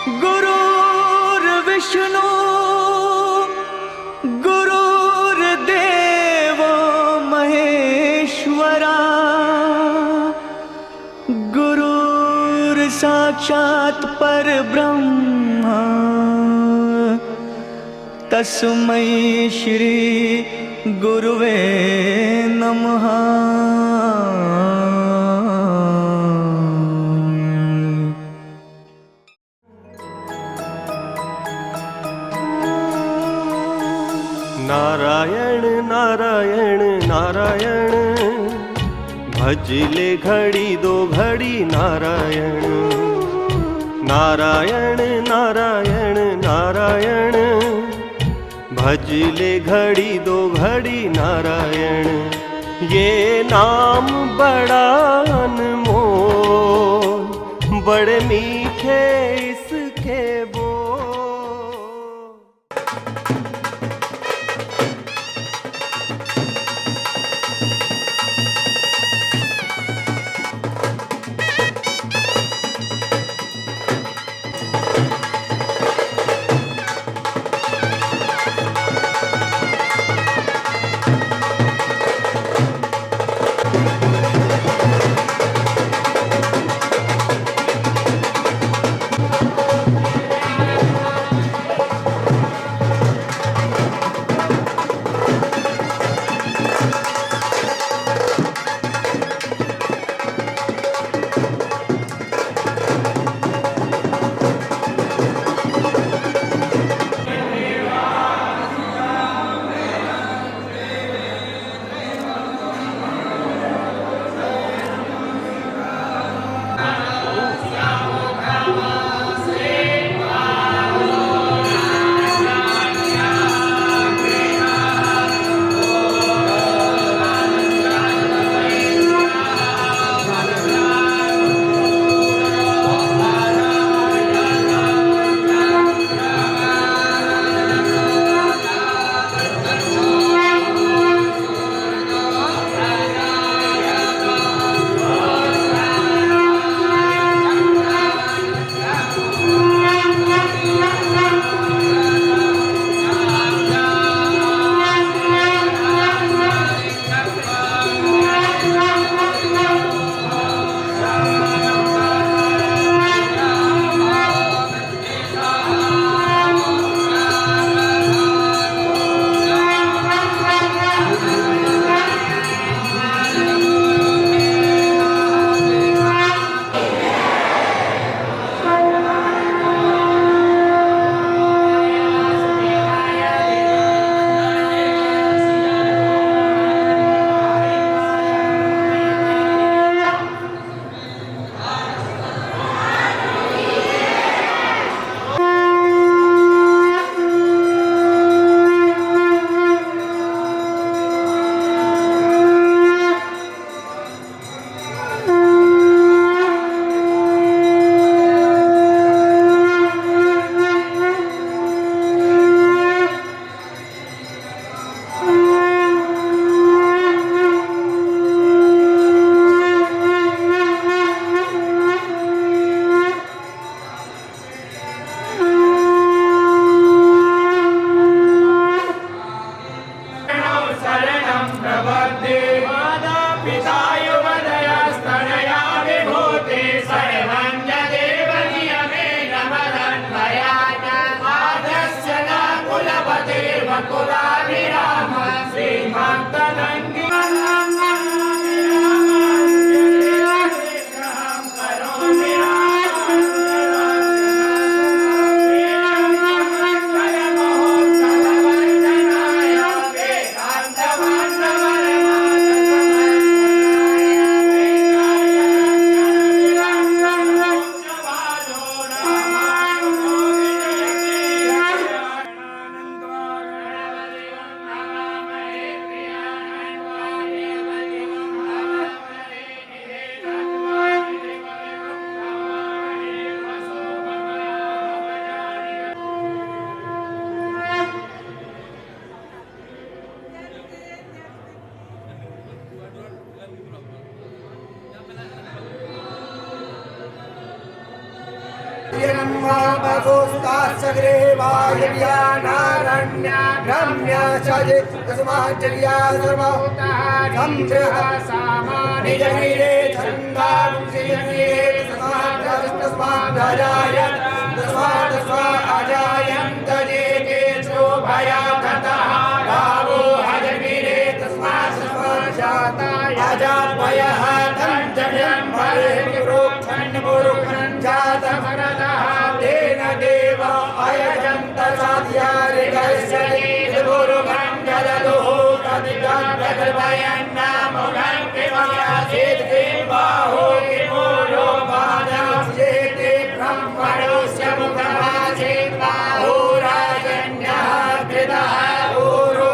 गुरुर्विष्णु गुरुर्देवो महेश्वरा गुरुर्साक्षात् परब्रह्मा तस्मै श्री गुरुवे नमः। नारायण नारायण नारायण, भजले घड़ी दो घड़ी नारायण। नारायण नारायण नारायण, भजले घड़ी दो घड़ी नारायण। ये नाम बड़ा अनमोल, बड़े मीठे इसके बोल। सगरे वायव्या नारण्या ब्रह्म्या चजे तस्माज्जलिया सर्वभूताः सामानि जनिरे छन्दांसि जनिरे तस्मात् अजायन्त जे केशो भयातः गावो हजगिरे तस्मात् जाता अजापयः तञ्जयं भरे पुरोक्षन् जातमरदः तेन देव अयजन्त साध्यारिकस्य गुरुभं जददुः कदिगन्धर्वयन्नामुगं किमव्यासीत् किम्बाहो किमूलो बाधास्येति ब्रह्मणोऽस्य मुखमासीत् बाहो राजन्यः कृतः ऊरो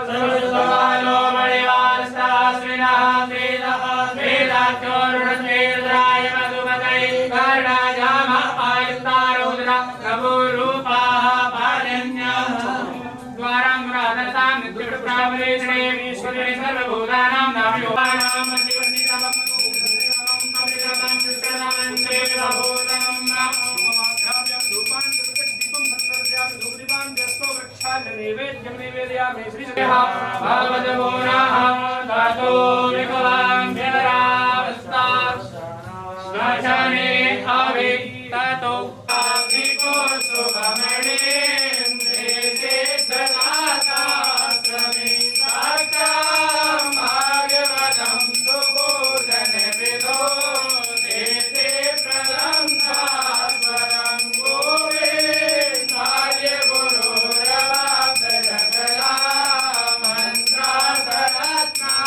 सर्वशुद्धबालो मणिवारस्तास्मिनः वेदः वेदाख्योरुणस्मेरुद्राय मधुमतै कर्णाजामः पायस्तारौद्र नभोरूपाः पारण्यः द्वारं राधतां निद्युष्प्रावरेषणे ईश्वरे सर्वभूतानां नामयोगानां मतिवर्णितमं पवित्रतां शुष्करामन्ते भूतं ममाख्याव्यं धूपां दीपं सत्सर्व्यां धूपदीपां द्यस्तो वृक्षान् नैवेद्यं निवेदयामि श्रीदेवः भगवद्गुणाः दातो विभवां व्यरावस्तात् श्मशाने आवे ततो आविको शुभमणेन्द्रे सिद्धदाता श्रमिताक्तां भागवतं सुपूजन विदो देते प्रलम्भास्वरं गोविन्दाय गुरुरवादरकला मन्त्रादरत्नां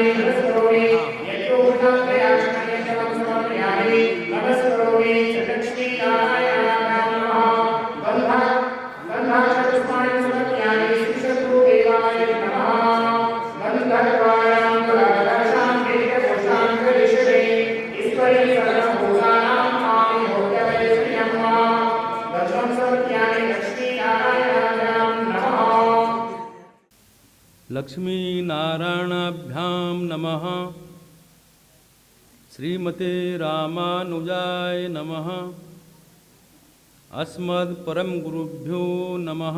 समर्पयामि नमस्करोमि यज्ञोपचारयाचमने समर्पयामि नमस्करोमि लक्ष्मीनारायणाय नमः गन्धाक्षपुष्पाणि समर्पयामि श्रीशत्रुदेवाय नमः गन्धर्वाणां कलादर्शां वेदकोशां करिष्ये ईश्वरी सर्वभूतानां आदिभूतये श्रियम्मा वज्रं समर्पयामि लक्ष्मीनारायणाय नमः लक्ष्मी नारायणाभ्यां नमः। श्रीमते रामानुजाय नमः। अस्मद् गुरुभ्यो नमः।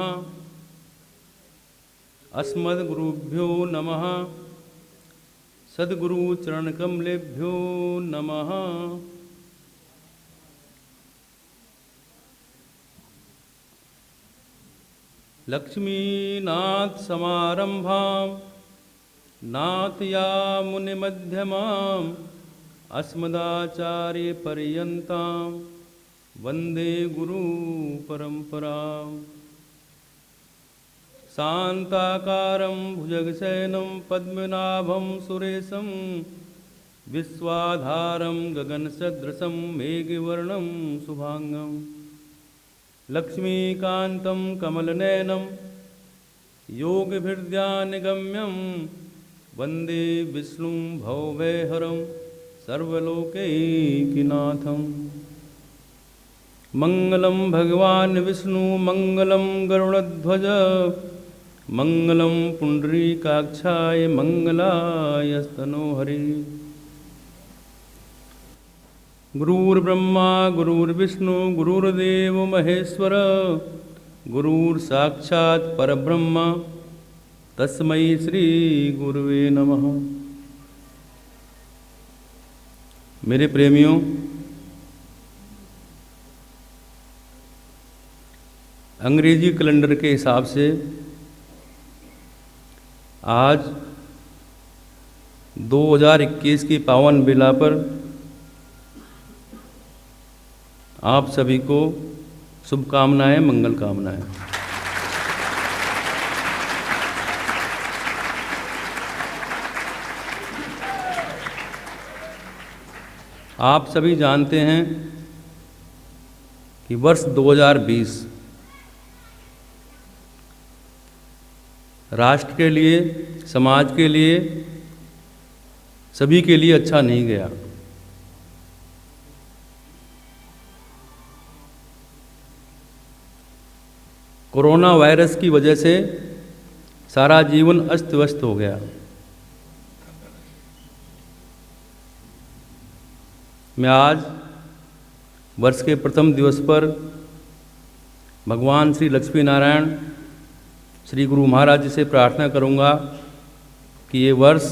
अस्मद्गुरुभ्यो नमः। सद्गुरु चरणकमलेभ्यो नमः। लक्ष्मीनाथ समारंभां नाथयामुनिमध्यमाम् अस्मदाचार्यपर्यन्तां वन्दे गुरुपरम्पराम्। शान्ताकारं भुजगशयनं पद्मनाभं सुरेशं विश्वाधारं गगनसदृशं मेघवर्णं शुभांगं लक्ष्मीकान्तं कमलनयनं योगभिर्ध्यानगम्यं वन्दे विष्णुं भवभयहरं सर्वलोकैकनाथं। मङ्गलं भगवान् विष्णु मङ्गलं गरुडध्वज मङ्गलं पुण्डरीकाक्षाय मङ्गलाय स्तनोहरि। गुरुर्ब्रह्मा गुरुर्विष्णु गुरुर्देव महेश्वर गुरुर्साक्षात् परब्रह्म तस्मै श्री गुरुवे नमः। मेरे प्रेमियों, अंग्रेजी कैलेंडर के हिसाब से आज 2021 की पावन बेला पर आप सभी को शुभकामनाएं, मंगल कामनाएं। आप सभी जानते हैं कि वर्ष 2020 राष्ट्र के लिए, समाज के लिए, सभी के लिए अच्छा नहीं गया। कोरोना वायरस की वजह से सारा जीवन अस्त व्यस्त हो गया। मैं आज वर्ष के प्रथम दिवस पर भगवान श्री लक्ष्मी नारायण श्री गुरु महाराज जी से प्रार्थना करूंगा कि ये वर्ष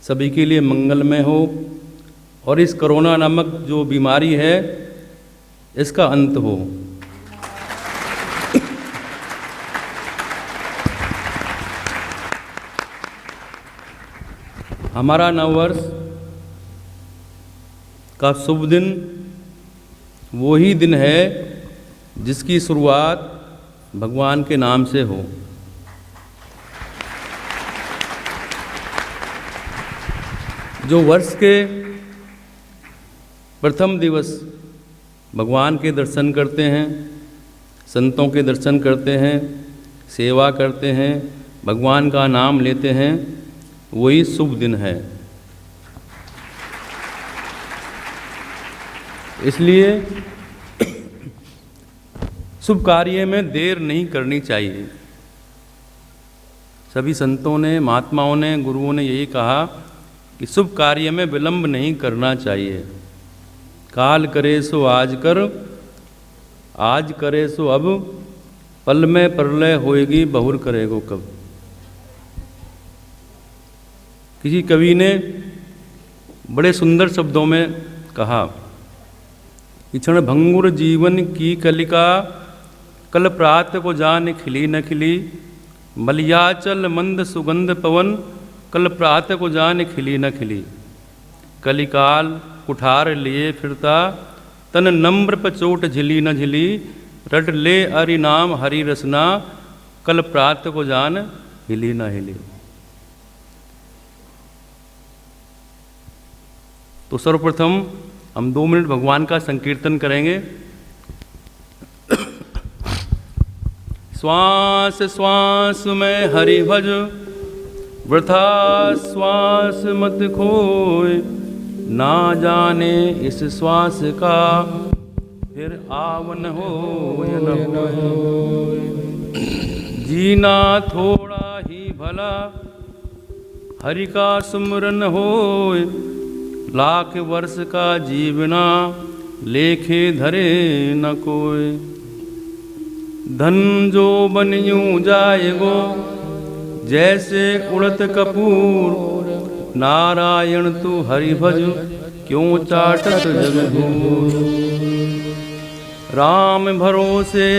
सभी के लिए मंगलमय हो और इस कोरोना नामक जो बीमारी है इसका अंत हो। हमारा नववर्ष का शुभ दिन वो ही दिन है जिसकी शुरुआत भगवान के नाम से हो। जो वर्ष के प्रथम दिवस भगवान के दर्शन करते हैं, संतों के दर्शन करते हैं, सेवा करते हैं, भगवान का नाम लेते हैं, वही शुभ दिन है। इसलिए शुभ कार्य में देर नहीं करनी चाहिए। सभी संतों ने, महात्माओं ने, गुरुओं ने यही कहा कि शुभ कार्य में विलंब नहीं करना चाहिए। काल करे सो आज कर, आज करे सो अब, पल में प्रलय होएगी बहुर करेगो कब। किसी कवि ने बड़े सुंदर शब्दों में कहा कि क्षण भंगुर जीवन की कलिका, कल प्रात को जान खिली न खिली, मलियाचल मंद सुगंध पवन, कल प्रात को जान खिली न खिली। कलिकाल कुठार लिए फिरता, तन नम्र पचोट झिली न झिली, रट ले हरि नाम हरि रसना, कल प्रात को जान हिली न हिली। तो सर्वप्रथम हम 2 मिनट भगवान का संकीर्तन करेंगे। श्वास श्वास में हरि भज, वृथा श्वास मत खोए, ना जाने इस श्वास का फिर आवन हो न होए। जीना थोड़ा ही भला, हरि का सुमरन होए, लाख वर्ष का जीवना लेखे धरे न कोय। धन जो बन यूं जाएगो, जैसे उड़त कपूर, नारायण तू हरि भज, क्यों चाटत जग धूर। राम भरोसे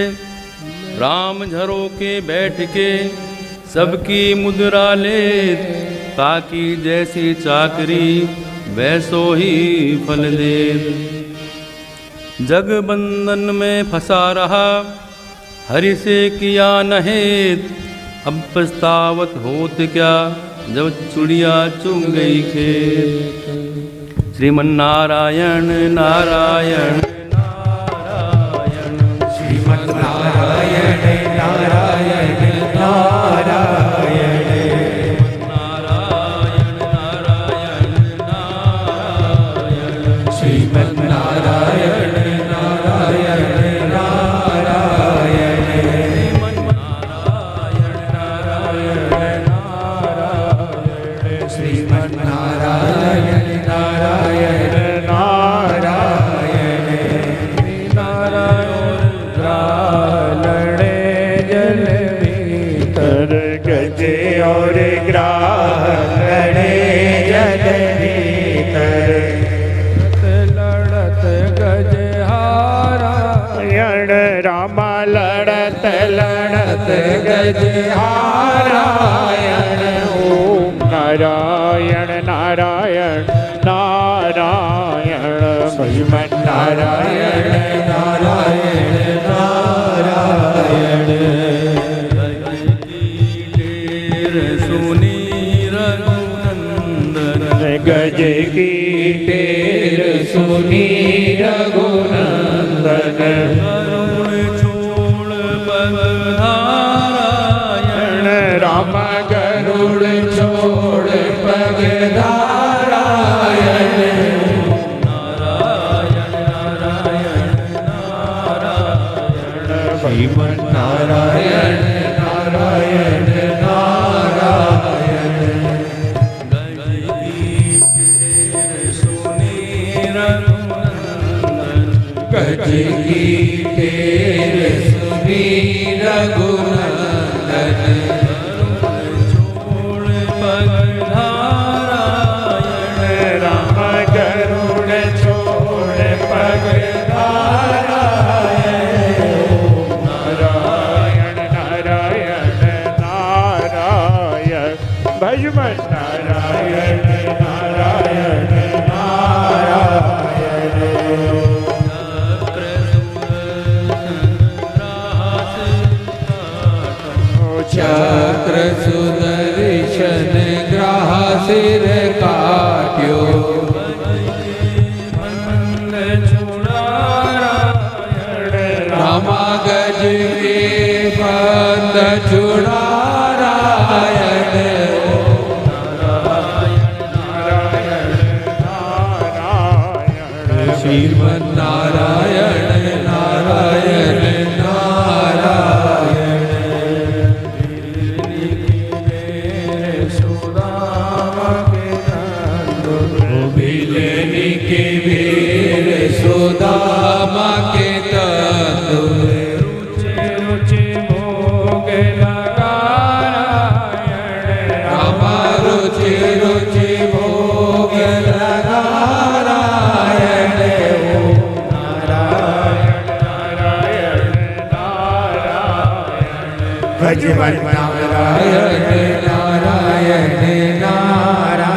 राम झरोके बैठ के, सबकी मुद्रा ले, ताकि जैसी चाकरी वैसो ही फल दे। जग बंधन में फंसा रहा, हरि से किया नहेत, अब पछतावत होत क्या, जब चुड़िया चुग गई खेत। श्रीमन्नारायण नारायण नारायण, श्रीमन्नारायण नारायण नारायण, नारायण नारायण नारायण, श्रीमन्नारायण नारायण नारायण, श्रीमन्नारायण नारायण नारायण, लड़े जल भीतर गजे और ग्राह, लड़े जल भीतर लड़त गजहारायण, रामा लड़त लड़त गजहारायण। ओम नारायण नारायण नारायण, श्रीमन्नारायण नारायण नारायण। सुनी रघुनंदन, गज की टेर सुनी रघुनंदन, करुण छोड़ पगधारायण, राम गरुड़ छोड़ पगधारायण। नारायण नारायण नारायण, श्रीमन्नारायण नारायण नारायण, गज की टेर सुनी रघुनंदन, गज की टेर सुनी रघुनंदन, छोड़ पगधारायण, राम गरुड़ छोड़ पगधारायण। नारायण नारायण नारायण, भजमन नारायण नारायण नारायण। चक्र सुदर्शन ग्राह सिर काट्यो, रामा गज के बंद छुड़ारायण। नारायण नारायण, श्रीमन्नारायण नारायण नारायण। बिलनी के वीर सुदामा के तंदुर, रुचि रुचि भोग लगारायण, रामा रुचि रुचि भोग लगारायण। नारायण नारायण नारायण, भजमन नारायण नारायण नारायण।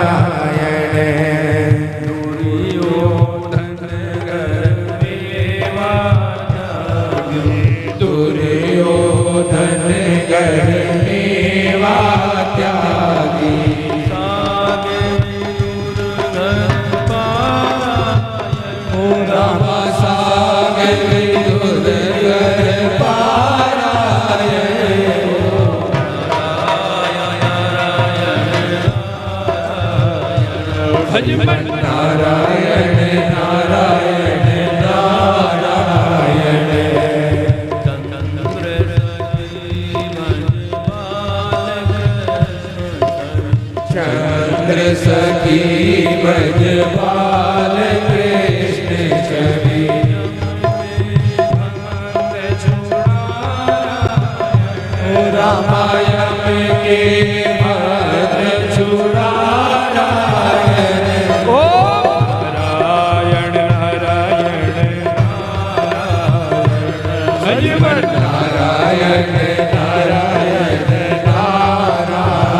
दुर्योधन गर मेवा त्यागी, सागे दुर्धन पारायण, भजमन नारायण नारायण नारायण चंद्र सखी ब्रजबाल कृष्ण छवि रामायण के भद्र छुड़ारायण ओ नारायण नारायण भजमन नारायण नारायण नारायण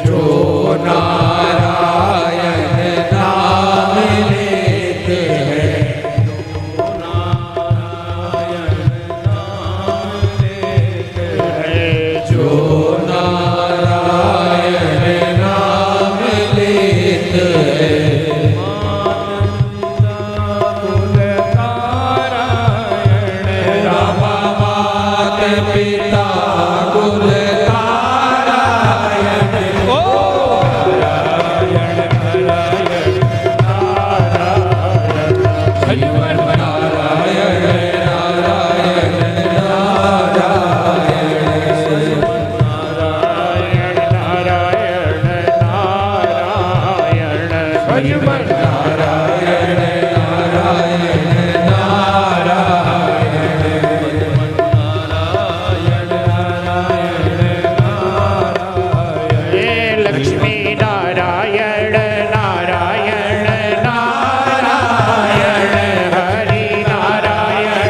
जो नारायण नाम लेते हैं जो नारायण नाम लेते हैं राम मात पिता कुल तारायण ओ भजमन नारायण नारायण भजमन नारायण नारायण नारायण लक्ष्मी नारायण नारायण नारायण हरि नारायण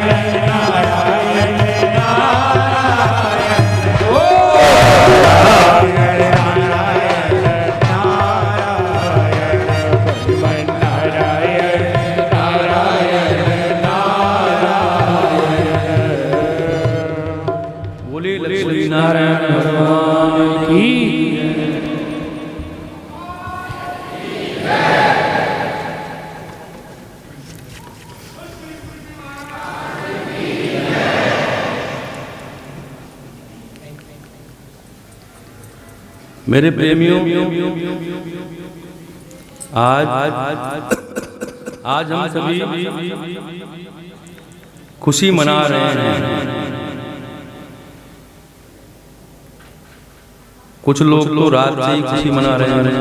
नारायण नारायण ओ नारायण नारायण नारायण भगवान नारायण नारायण नारायण बोले लक्ष्मी नारायण भगवान की। मेरे प्रेमियों, आज हम सभी खुशी मना रहे हैं। कुछ लोग तो रात से ही खुशी मना रहे हैं।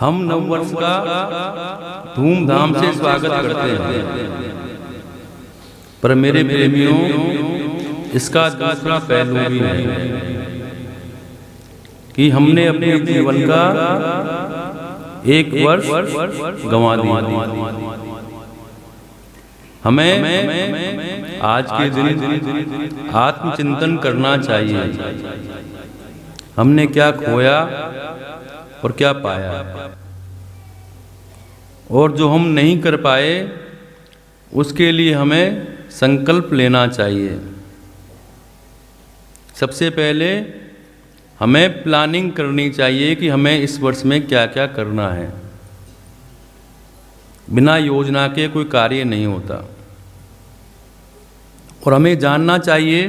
हम नववर्ष का धूमधाम से स्वागत करते हैं, पर मेरे प्रेमियों इसका दूसरा पहलू भी है कि हमने अपने जीवन का एक वर्ष गंवा दिया। हमें आज के दिन आत्मचिंतन करना चाहिए, हमने क्या खोया और क्या पाया, और जो हम नहीं कर पाए उसके लिए हमें संकल्प लेना चाहिए। सबसे पहले हमें प्लानिंग करनी चाहिए कि हमें इस वर्ष में क्या क्या करना है। बिना योजना के कोई कार्य नहीं होता, और हमें जानना चाहिए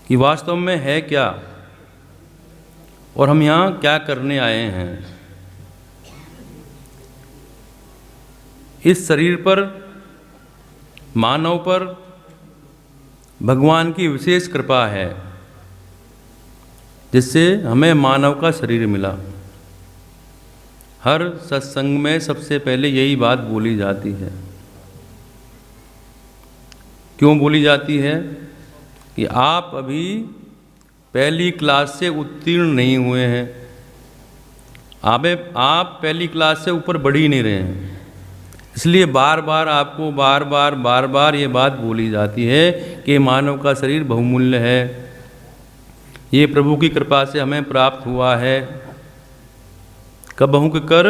कि वास्तव में है क्या और हम यहाँ क्या करने आए हैं। इस शरीर पर, मानव पर भगवान की विशेष कृपा है, जिससे हमें मानव का शरीर मिला। हर सत्संग में सबसे पहले यही बात बोली जाती है। क्यों बोली जाती है? कि आप अभी पहली क्लास से उत्तीर्ण नहीं हुए हैं, आप पहली क्लास से ऊपर बढ़ ही नहीं रहे हैं। इसलिए बार बार आपको बार बार ये बात बोली जाती है कि मानव का शरीर बहुमूल्य है, ये प्रभु की कृपा से हमें प्राप्त हुआ है। कबहु कर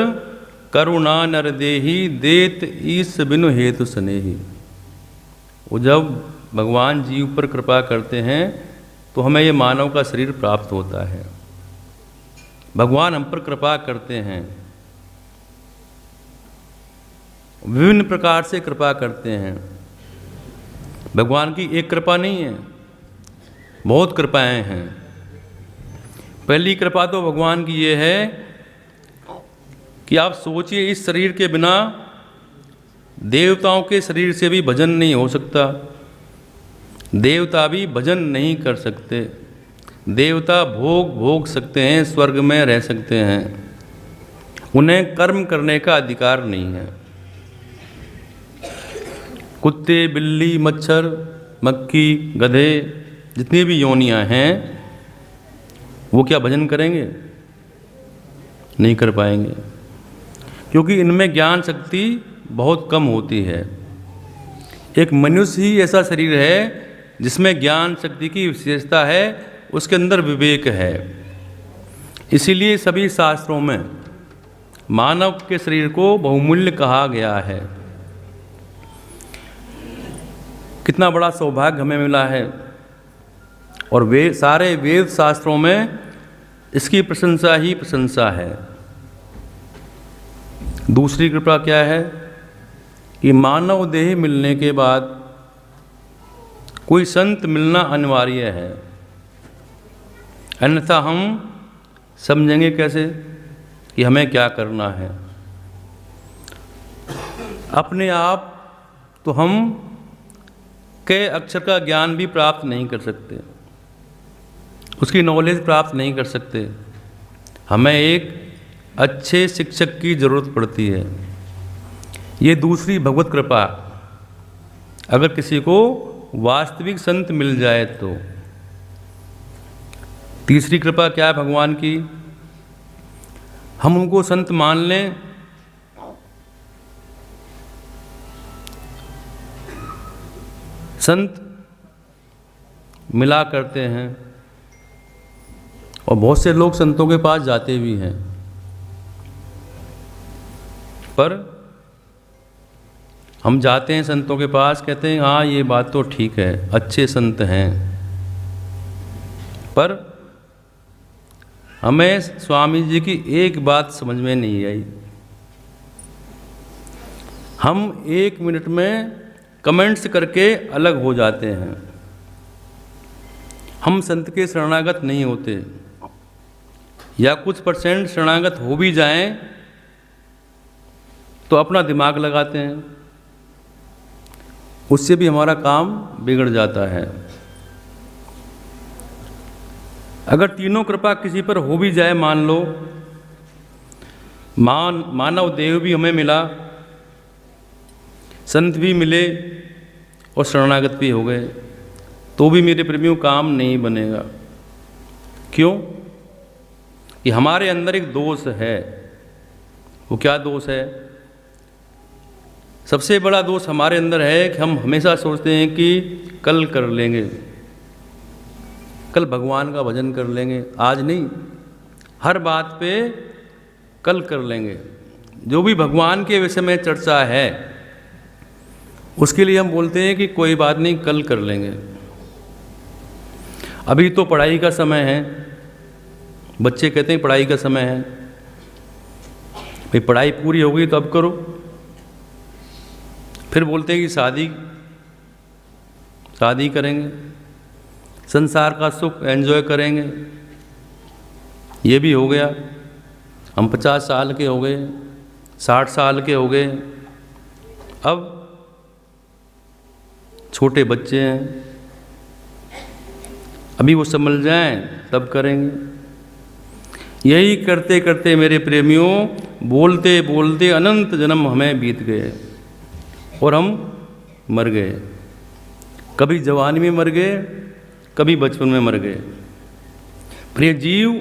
करुणा नर देही देत ईस बिनु हेतु स्नेही। वो जब भगवान जीव पर कृपा करते हैं तो हमें ये मानव का शरीर प्राप्त होता है। भगवान हम पर कृपा करते हैं विभिन्न प्रकार से कृपा करते हैं। भगवान की एक कृपा नहीं है, बहुत कृपाएं हैं। पहली कृपा तो भगवान की ये है कि आप सोचिए, इस शरीर के बिना देवताओं के शरीर से भी भजन नहीं हो सकता, देवता भी भजन नहीं कर सकते। देवता भोग सकते हैं, स्वर्ग में रह सकते हैं, उन्हें कर्म करने का अधिकार नहीं है। कुत्ते, बिल्ली, मच्छर, मक्खी, गधे, जितनी भी योनियां हैं, वो क्या भजन करेंगे? नहीं कर पाएंगे, क्योंकि इनमें ज्ञान शक्ति बहुत कम होती है। एक मनुष्य ही ऐसा शरीर है जिसमें ज्ञान शक्ति की विशेषता है, उसके अंदर विवेक है। इसीलिए सभी शास्त्रों में मानव के शरीर को बहुमूल्य कहा गया है। कितना बड़ा सौभाग्य हमें मिला है, और सारे वेद शास्त्रों में इसकी प्रशंसा ही प्रशंसा है। दूसरी कृपा क्या है कि मानव देह मिलने के बाद कोई संत मिलना अनिवार्य है, अन्यथा हम समझेंगे कैसे कि हमें क्या करना है। अपने आप तो हम के अक्षर का ज्ञान भी प्राप्त नहीं कर सकते, उसकी नॉलेज प्राप्त नहीं कर सकते। हमें एक अच्छे शिक्षक की ज़रूरत पड़ती है। ये दूसरी भगवत कृपा, अगर किसी को वास्तविक संत मिल जाए तो। तीसरी कृपा क्या है भगवान की? हम उनको संत मान लें, संत मिला करते हैं, और बहुत से लोग संतों के पास जाते भी हैं, पर हम जाते हैं संतों के पास, कहते हैं हाँ ये बात तो ठीक है, अच्छे संत हैं, पर हमें स्वामी जी की एक बात समझ में नहीं आई। हम 1 मिनट में कमेंट्स करके अलग हो जाते हैं। हम संत के शरणागत नहीं होते, या कुछ % शरणागत हो भी जाएं तो अपना दिमाग लगाते हैं, उससे भी हमारा काम बिगड़ जाता है। अगर तीनों कृपा किसी पर हो भी जाए, मान लो मानव देह भी हमें मिला, संत भी मिले और शरणागत भी हो गए, तो भी मेरे प्रेमियों काम नहीं बनेगा। क्यों? कि हमारे अंदर एक दोष है। वो क्या दोष है? सबसे बड़ा दोष हमारे अंदर है कि हम हमेशा सोचते हैं कि कल कर लेंगे, कल भगवान का भजन कर लेंगे, आज नहीं, हर बात पे कल कर लेंगे। जो भी भगवान के विषय में चर्चा है उसके लिए हम बोलते हैं कि कोई बात नहीं, कल कर लेंगे। अभी तो पढ़ाई का समय है, बच्चे कहते हैं पढ़ाई का समय है, भाई पढ़ाई पूरी हो गई तो अब करो। फिर बोलते हैं कि शादी करेंगे, संसार का सुख एंजॉय करेंगे। ये भी हो गया, हम 50 साल के हो गए, 60 साल के हो गए, अब छोटे बच्चे हैं, अभी वो समझ जाएं तब करेंगे। यही करते करते मेरे प्रेमियों, बोलते बोलते अनंत जन्म हमें बीत गए और हम मर गए। कभी जवानी में मर गए, कभी बचपन में मर गए। प्रिय जीव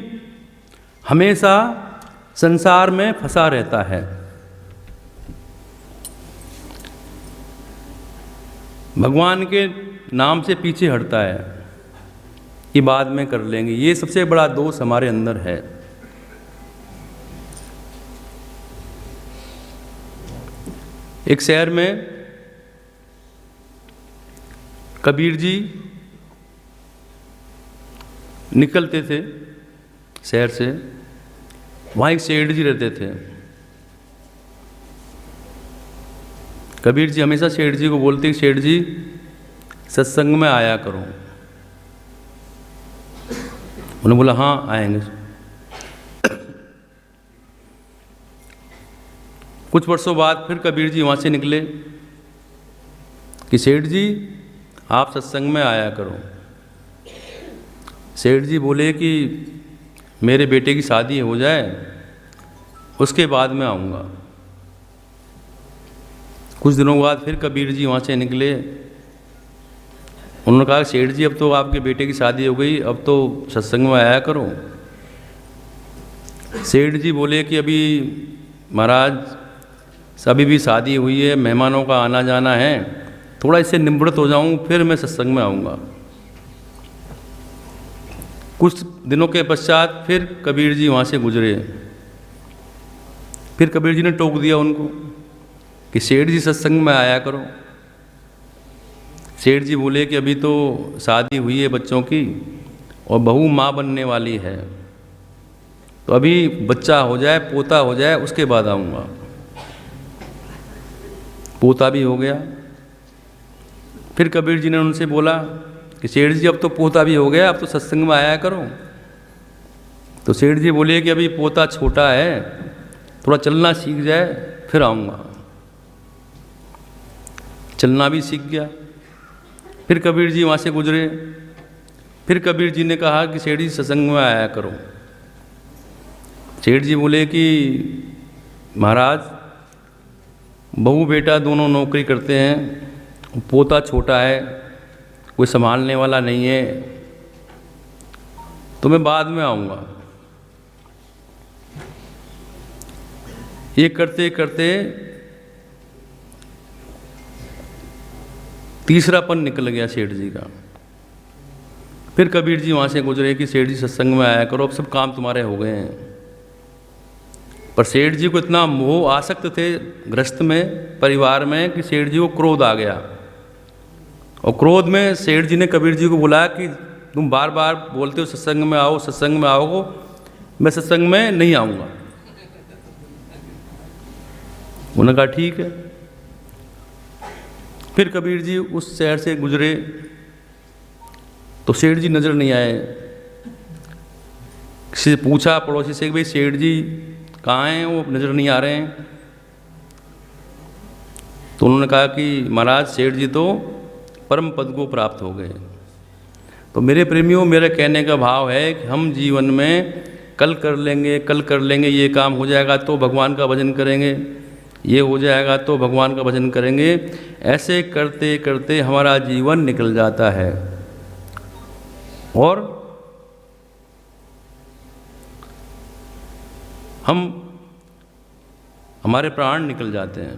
हमेशा संसार में फंसा रहता है। भगवान के नाम से पीछे हटता है कि बाद में कर लेंगे। ये सबसे बड़ा दोष हमारे अंदर है। एक शहर में कबीर जी निकलते थे शहर से, वहाँ एक सेठ जी रहते थे। कबीर जी हमेशा सेठ जी को बोलते कि सेठ जी सत्संग में आया करो। उन्होंने बोला हाँ आएंगे। कुछ वर्षों बाद फिर कबीर जी वहाँ से निकले कि सेठ जी आप सत्संग में आया करो। सेठ जी बोले कि मेरे बेटे की शादी हो जाए उसके बाद मैं आऊँगा। कुछ दिनों बाद फिर कबीर जी वहाँ से निकले। उन्होंने कहा सेठ जी अब तो आपके बेटे की शादी हो गई, अब तो सत्संग में आया करो। सेठ जी बोले कि अभी महाराज अभी भी शादी हुई है, मेहमानों का आना जाना है, थोड़ा इससे निवृत्त हो जाऊं फिर मैं सत्संग में आऊँगा। कुछ दिनों के पश्चात फिर कबीर जी वहाँ से गुजरे। फिर कबीर जी ने टोक दिया उनको कि सेठ जी सत्संग में आया करो। सेठ जी बोले कि अभी तो शादी हुई है बच्चों की और बहू माँ बनने वाली है, तो अभी बच्चा हो जाए, पोता हो जाए, उसके बाद आऊँगा। पोता भी हो गया। फिर कबीर जी ने उनसे बोला कि सेठ जी अब तो पोता भी हो गया, अब तो सत्संग में आया करो। तो सेठ जी बोले कि अभी पोता छोटा है, थोड़ा चलना सीख जाए फिर आऊँगा। चलना भी सीख गया। फिर कबीर जी वहाँ से गुजरे। फिर कबीर जी ने कहा कि सेठ जी सत्संग में आया करो। सेठ जी बोले कि महाराज बहू बेटा दोनों नौकरी करते हैं, पोता छोटा है, कोई संभालने वाला नहीं है, तो मैं बाद में आऊँगा। ये करते करते तीसरापन निकल गया सेठ जी का। फिर कबीर जी वहाँ से गुजरे कि सेठ जी सत्संग में आया करो, अब सब काम तुम्हारे हो गए हैं। पर सेठ जी को इतना मोह आसक्त थे गृहस्थ में, परिवार में, कि सेठ जी को क्रोध आ गया। और क्रोध में सेठ जी ने कबीर जी को बुलाया कि तुम बार बार बोलते हो सत्संग में आओ, सत्संग में आओ, मैं सत्संग में नहीं आऊँगा। उन्होंने कहा ठीक है। फिर कबीर जी उस शहर से गुजरे तो सेठ जी नज़र नहीं आए। किसी से पूछा पड़ोसी से कि भाई सेठ जी कहाँ हैं, वो नज़र नहीं आ रहे हैं। तो उन्होंने कहा कि महाराज सेठ जी तो परम पद को प्राप्त हो गए। तो मेरे प्रेमियों, मेरे कहने का भाव है कि हम जीवन में कल कर लेंगे, ये काम हो जाएगा तो भगवान का भजन करेंगे, ये हो जाएगा तो भगवान का भजन करेंगे, ऐसे करते करते हमारा जीवन निकल जाता है और हमारे प्राण निकल जाते हैं।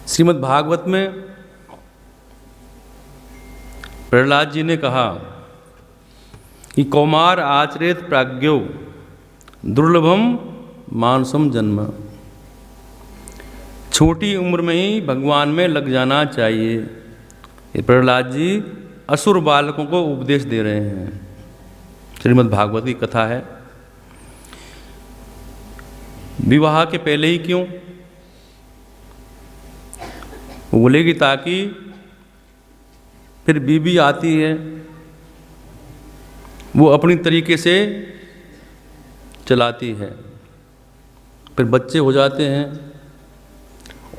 श्रीमद् भागवत में प्रहलाद जी ने कहा कि कौमार आचरेत प्राज्ञो दुर्लभम मानसम जन्म। छोटी उम्र में ही भगवान में लग जाना चाहिए। ये प्रहलाद जी असुर बालकों को उपदेश दे रहे हैं। श्रीमद् भागवत की कथा है। विवाह के पहले ही क्यों? वो बोलेगी ताकि फिर बीवी आती है, वो अपनी तरीके से चलाती है, फिर बच्चे हो जाते हैं,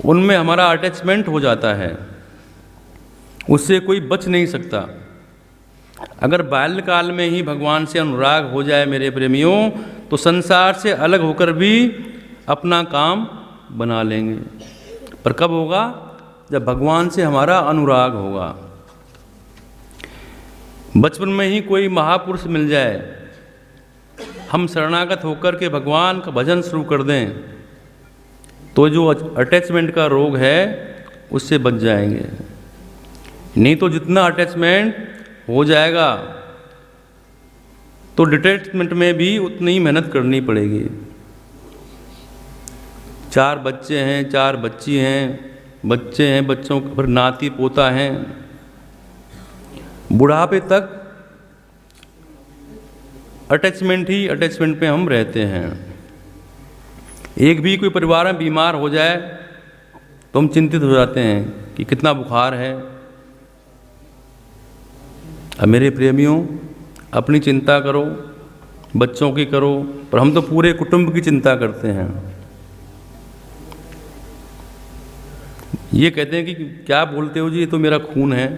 उनमें हमारा अटैचमेंट हो जाता है, उससे कोई बच नहीं सकता। अगर बाल्यकाल में ही भगवान से अनुराग हो जाए मेरे प्रेमियों, तो संसार से अलग होकर भी अपना काम बना लेंगे। पर कब होगा? जब भगवान से हमारा अनुराग होगा। बचपन में ही कोई महापुरुष मिल जाए, हम शरणागत होकर के भगवान का भजन शुरू कर दें, तो जो अटैचमेंट का रोग है उससे बच जाएंगे। नहीं तो जितना अटैचमेंट हो जाएगा तो डिटैचमेंट में भी उतनी ही मेहनत करनी पड़ेगी। 4 बच्चे हैं, 4 बच्ची हैं, बच्चे हैं, बच्चों के फिर नाती पोता हैं, बुढ़ापे तक अटैचमेंट पे हम रहते हैं। एक भी कोई परिवार में बीमार हो जाए तो हम चिंतित हो जाते हैं कि कितना बुखार है। अब मेरे प्रेमियों, अपनी चिंता करो, बच्चों की करो, पर हम तो पूरे कुटुंब की चिंता करते हैं। ये कहते हैं कि क्या बोलते हो जी, ये तो मेरा खून है,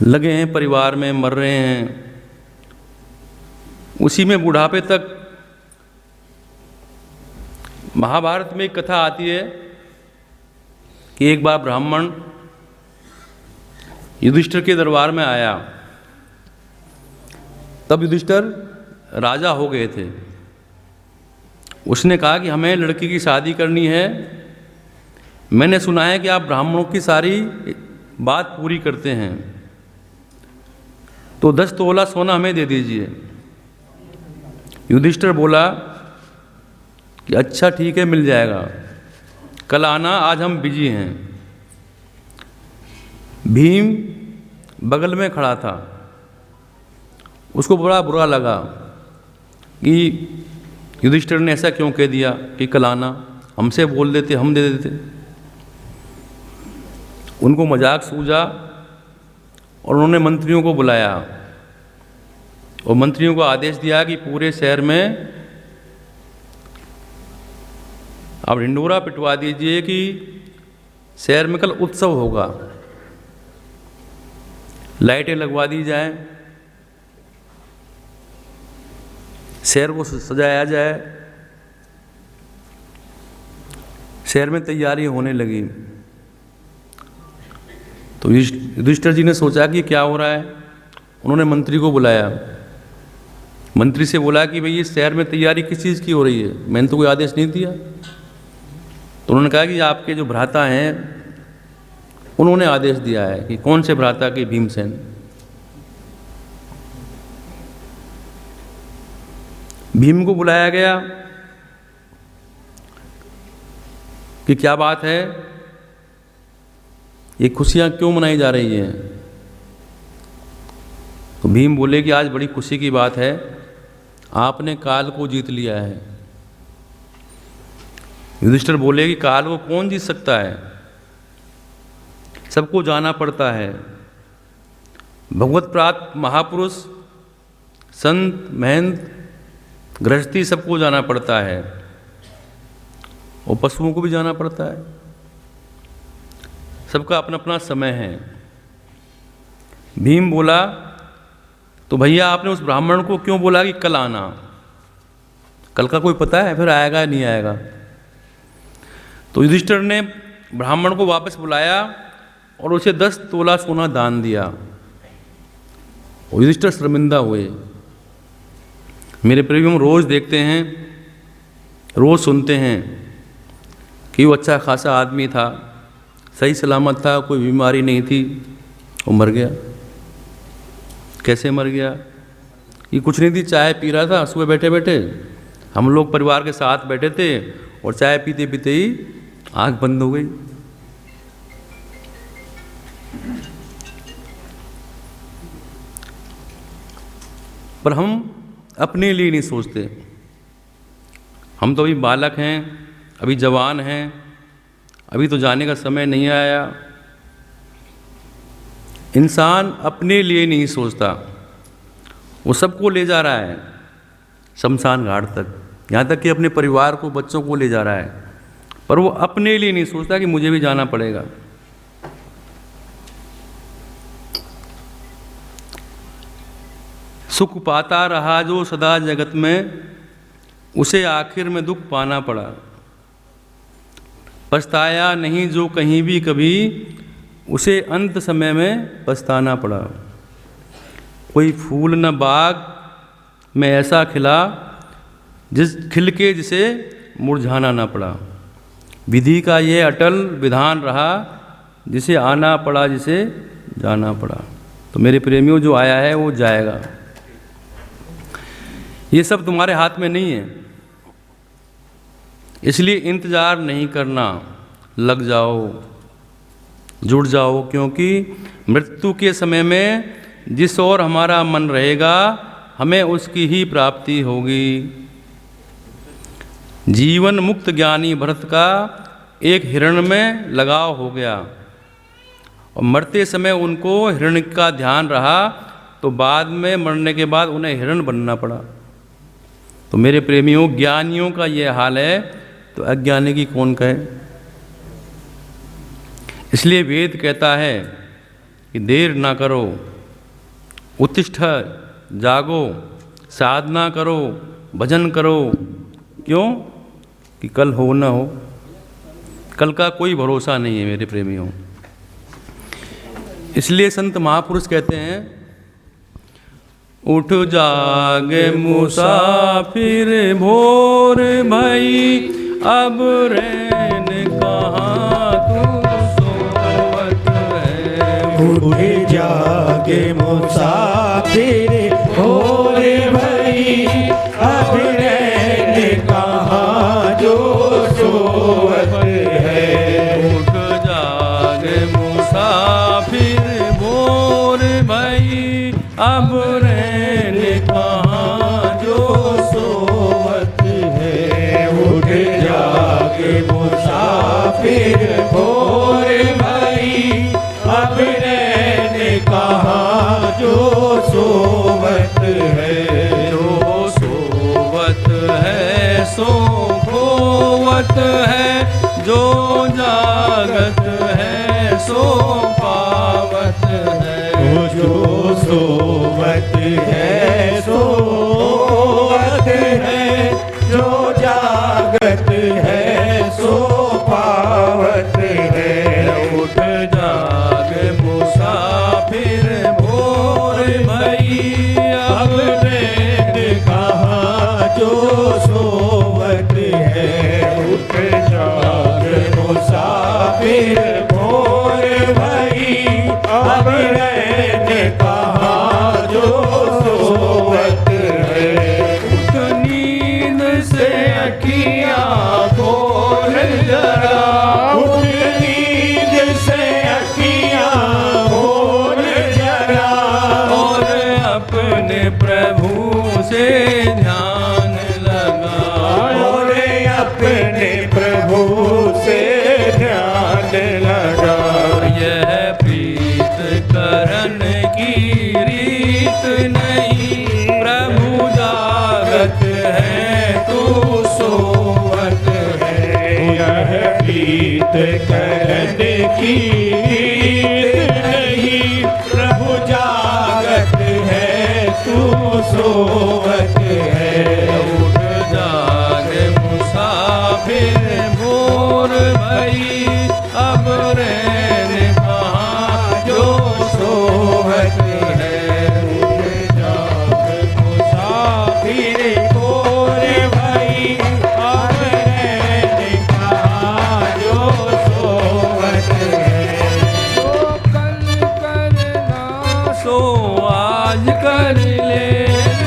लगे हैं परिवार में, मर रहे हैं, उसी में बुढ़ापे तक। महाभारत में एक कथा आती है कि एक बार ब्राह्मण युधिष्ठिर के दरबार में आया। तब युधिष्ठिर राजा हो गए थे। उसने कहा कि हमें लड़की की शादी करनी है, मैंने सुना है कि आप ब्राह्मणों की सारी बात पूरी करते हैं, तो 10 तोला सोना हमें दे दीजिए। युधिष्ठिर बोला कि अच्छा ठीक है, मिल जाएगा, कल आना, आज हम बिजी हैं। भीम बगल में खड़ा था, उसको बड़ा बुरा लगा कि युधिष्ठिर ने ऐसा क्यों कह दिया कि कल आना, हमसे बोल देते, हम दे देते। उनको मजाक सूझा और उन्होंने मंत्रियों को बुलाया और मंत्रियों को आदेश दिया कि पूरे शहर में आप ढिंडोरा पिटवा दीजिए कि शहर में कल उत्सव होगा, लाइटें लगवा दी जाएं, शहर को सजाया जाए। शहर में तैयारी होने लगी तो युधिष्ठिर जी ने सोचा कि क्या हो रहा है। उन्होंने मंत्री को बुलाया, मंत्री से बोला कि भाई ये शहर में तैयारी किस चीज़ की हो रही है, मैंने तो कोई आदेश नहीं दिया। तो उन्होंने कहा कि आपके जो भ्राता हैं उन्होंने आदेश दिया है। कि कौन से भ्राता? के भीमसेन। भीम को बुलाया गया कि क्या बात है, ये खुशियां क्यों मनाई जा रही हैं? तो भीम बोले कि आज बड़ी खुशी की बात है, आपने काल को जीत लिया है। युधिष्ठिर बोले कि काल को कौन जीत सकता है, सबको जाना पड़ता है। भगवत प्राप्त महापुरुष, संत, महंत, गृहस्थी सबको जाना पड़ता है और पशुओं को भी जाना पड़ता है। सबका अपना अपना समय है। भीम बोला तो भैया आपने उस ब्राह्मण को क्यों बोला कि कल आना? कल का कोई पता है फिर आएगा नहीं आएगा? तो युधिष्ठिर ने ब्राह्मण को वापस बुलाया और उसे 10 तोला सोना दान दिया। और युधिष्ठिर शर्मिंदा हुए। मेरे प्रिय, हम रोज़ देखते हैं, रोज़ सुनते हैं कि वो अच्छा खासा आदमी था, सही सलामत था, कोई बीमारी नहीं थी, वो मर गया। कैसे मर गया? ये कुछ नहीं थी, चाय पी रहा था सुबह बैठे बैठे, हम लोग परिवार के साथ बैठे थे और चाय पीते पीते ही आँख बंद हो गई। पर हम अपने लिए नहीं सोचते। हम तो अभी बालक हैं, अभी जवान हैं, अभी तो जाने का समय नहीं आया। इंसान अपने लिए नहीं सोचता, वो सबको ले जा रहा है शमशान घाट तक, यहाँ तक कि अपने परिवार को, बच्चों को ले जा रहा है, पर वो अपने लिए नहीं सोचता कि मुझे भी जाना पड़ेगा। सुख पाता रहा जो सदा जगत में, उसे आखिर में दुख पाना पड़ा। पछताया नहीं जो कहीं भी कभी, उसे अंत समय में पछताना पड़ा। कोई फूल न बाग में ऐसा खिला, जिस खिल के जिसे मुरझाना ना पड़ा। विधि का ये अटल विधान रहा, जिसे आना पड़ा जिसे जाना पड़ा। तो मेरे प्रेमियों, जो आया है वो जाएगा। ये सब तुम्हारे हाथ में नहीं है, इसलिए इंतज़ार नहीं करना, लग जाओ, जुड़ जाओ, क्योंकि मृत्यु के समय में जिस ओर हमारा मन रहेगा, हमें उसकी ही प्राप्ति होगी। जीवन मुक्त ज्ञानी भरत का एक हिरण में लगाव हो गया और मरते समय उनको हिरण का ध्यान रहा, तो बाद में मरने के बाद उन्हें हिरण बनना पड़ा। तो मेरे प्रेमियों, ज्ञानियों का ये हाल है तो अज्ञानी की कौन कहे। इसलिए वेद कहता है कि देर ना करो, उत्तिष्ठ, जागो, साधना करो, भजन करो। क्यों? कि कल हो ना हो। कल का कोई भरोसा नहीं है मेरे प्रेमियों। इसलिए संत महापुरुष कहते हैं, उठ जाग मुसाफिर भोर भई, अब रैन कहाँ तू सोवत है। उठ जागे मुसाफिर भोर भई, अब रैन कहाँ जो सोवत है। उठ जाग मुसाफिर भोर भई, अब रैन कहाँ जो सोवत है। उठ जागे मुसाफिर भोर भई, अब रैन कहाँ जो सोवत है। जो सोवत है सो खोवत है, जो जागत है सो पावत है। जो सोवत है सोवत है, जो जागत है सो पावत है। उठ जाग मुसाफिर भोर भई, अब रैन कहाँ जो सोवत है। उठ जाग मुसाफिर भोर भई, अब रैन कहाँ जो सोवत है। उठ नींद से अखियाँ खोल जरा, उठ नींद से अखियाँ खोल जरा, और अपने प्रभु से ध्यान लगा। और अपने प्रभु से ध्यान लगा। यह प्रीत करन की रीत नहीं, प्रभु जागत है तू सोवत है। यह प्रीत करन की रीत नहीं, प्रभु जागत है तू सोवत है। उठ जाग मुसाफिर भोर भई, अब रैन कहाँ जो सोवत है। उठ जाग मुसाफिर भोर भई, अब रैन कहाँ जो सोवत है। जो कल करना सो आज कर ले,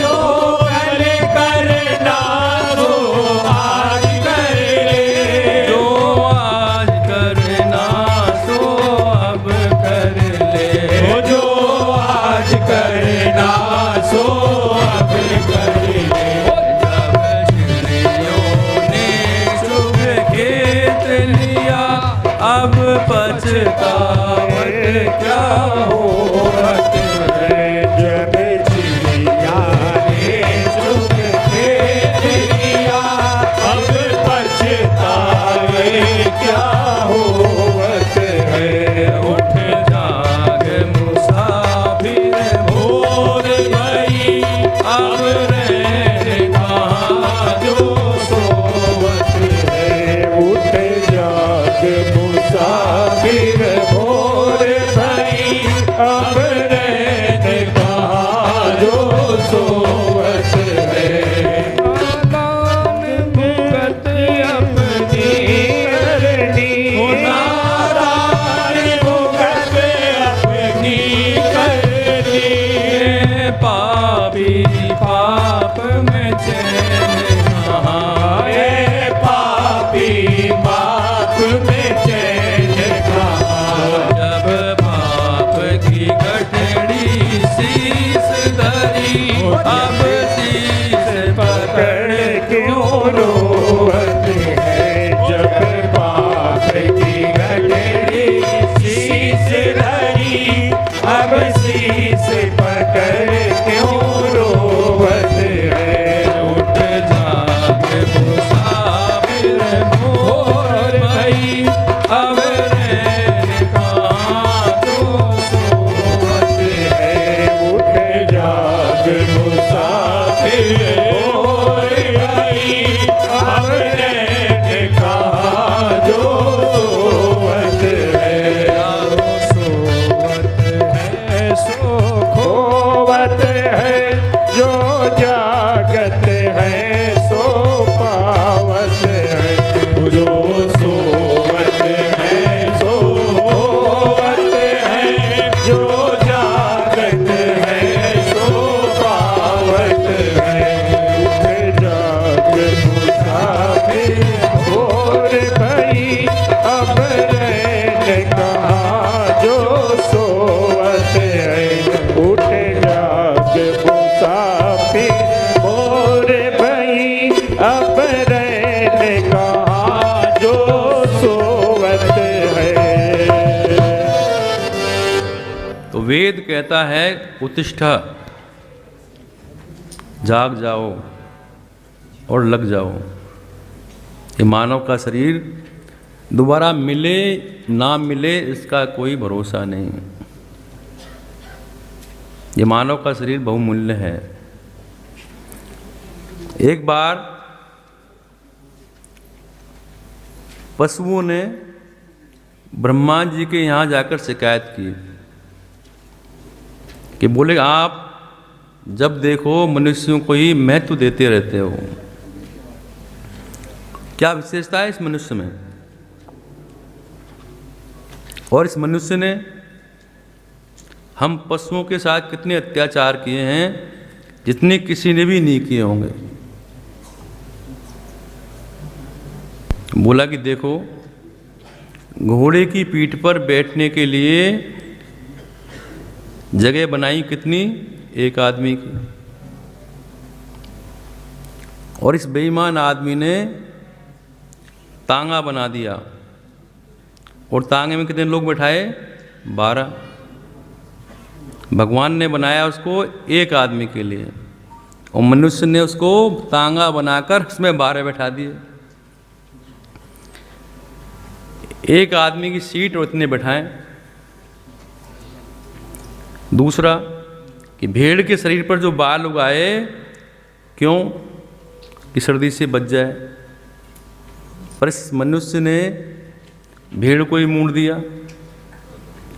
जो कल करना सो आज कर ले। जो आज करना सो अब कर ले। जो आज करना सो अब कर ले। जब श्रेयों ने शुभ खेत लिया, अब पछतावत क्या होवत है। जब चिड़िया ने सुख खेत लिया, अब पछतावे क्या होवत है। उठ जाग मुसाफिर भोर भई, अब रैन कहाँ जो सोवत है। उठ जाग मुसाफिर भोर भई, अब रैन कहाँ जो सोवत है। नादान भुगत अपनी करनी नादान भुगत अपनी करनी। पापी पाप में चैन कहाँ। पापी पाप में चैन वेद कहता है उत्तिष्ठ, जाग जाओ और लग जाओ। ये मानव का शरीर दोबारा मिले ना मिले इसका कोई भरोसा नहीं। ये मानव का शरीर बहुमूल्य है। एक बार पशुओं ने ब्रह्मा जी के यहाँ जाकर शिकायत की कि बोले आप जब देखो मनुष्यों को ही महत्व देते रहते हो, क्या विशेषता है इस मनुष्य में? और इस मनुष्य ने हम पशुओं के साथ कितने अत्याचार किए हैं जितने किसी ने भी नहीं किए होंगे। बोला कि देखो घोड़े की पीठ पर बैठने के लिए जगह बनाई कितनी, एक आदमी की, और इस बेईमान आदमी ने तांगा बना दिया और तांगे में कितने लोग बैठाए, 12। भगवान ने बनाया उसको एक आदमी के लिए और मनुष्य ने उसको तांगा बनाकर उसमें 12 बैठा दिए। एक आदमी की सीट और इतने बैठाएं। दूसरा कि भेड़ के शरीर पर जो बाल उगाए, क्यों? कि सर्दी से बच जाए। पर इस मनुष्य ने भेड़ को ही मूंड दिया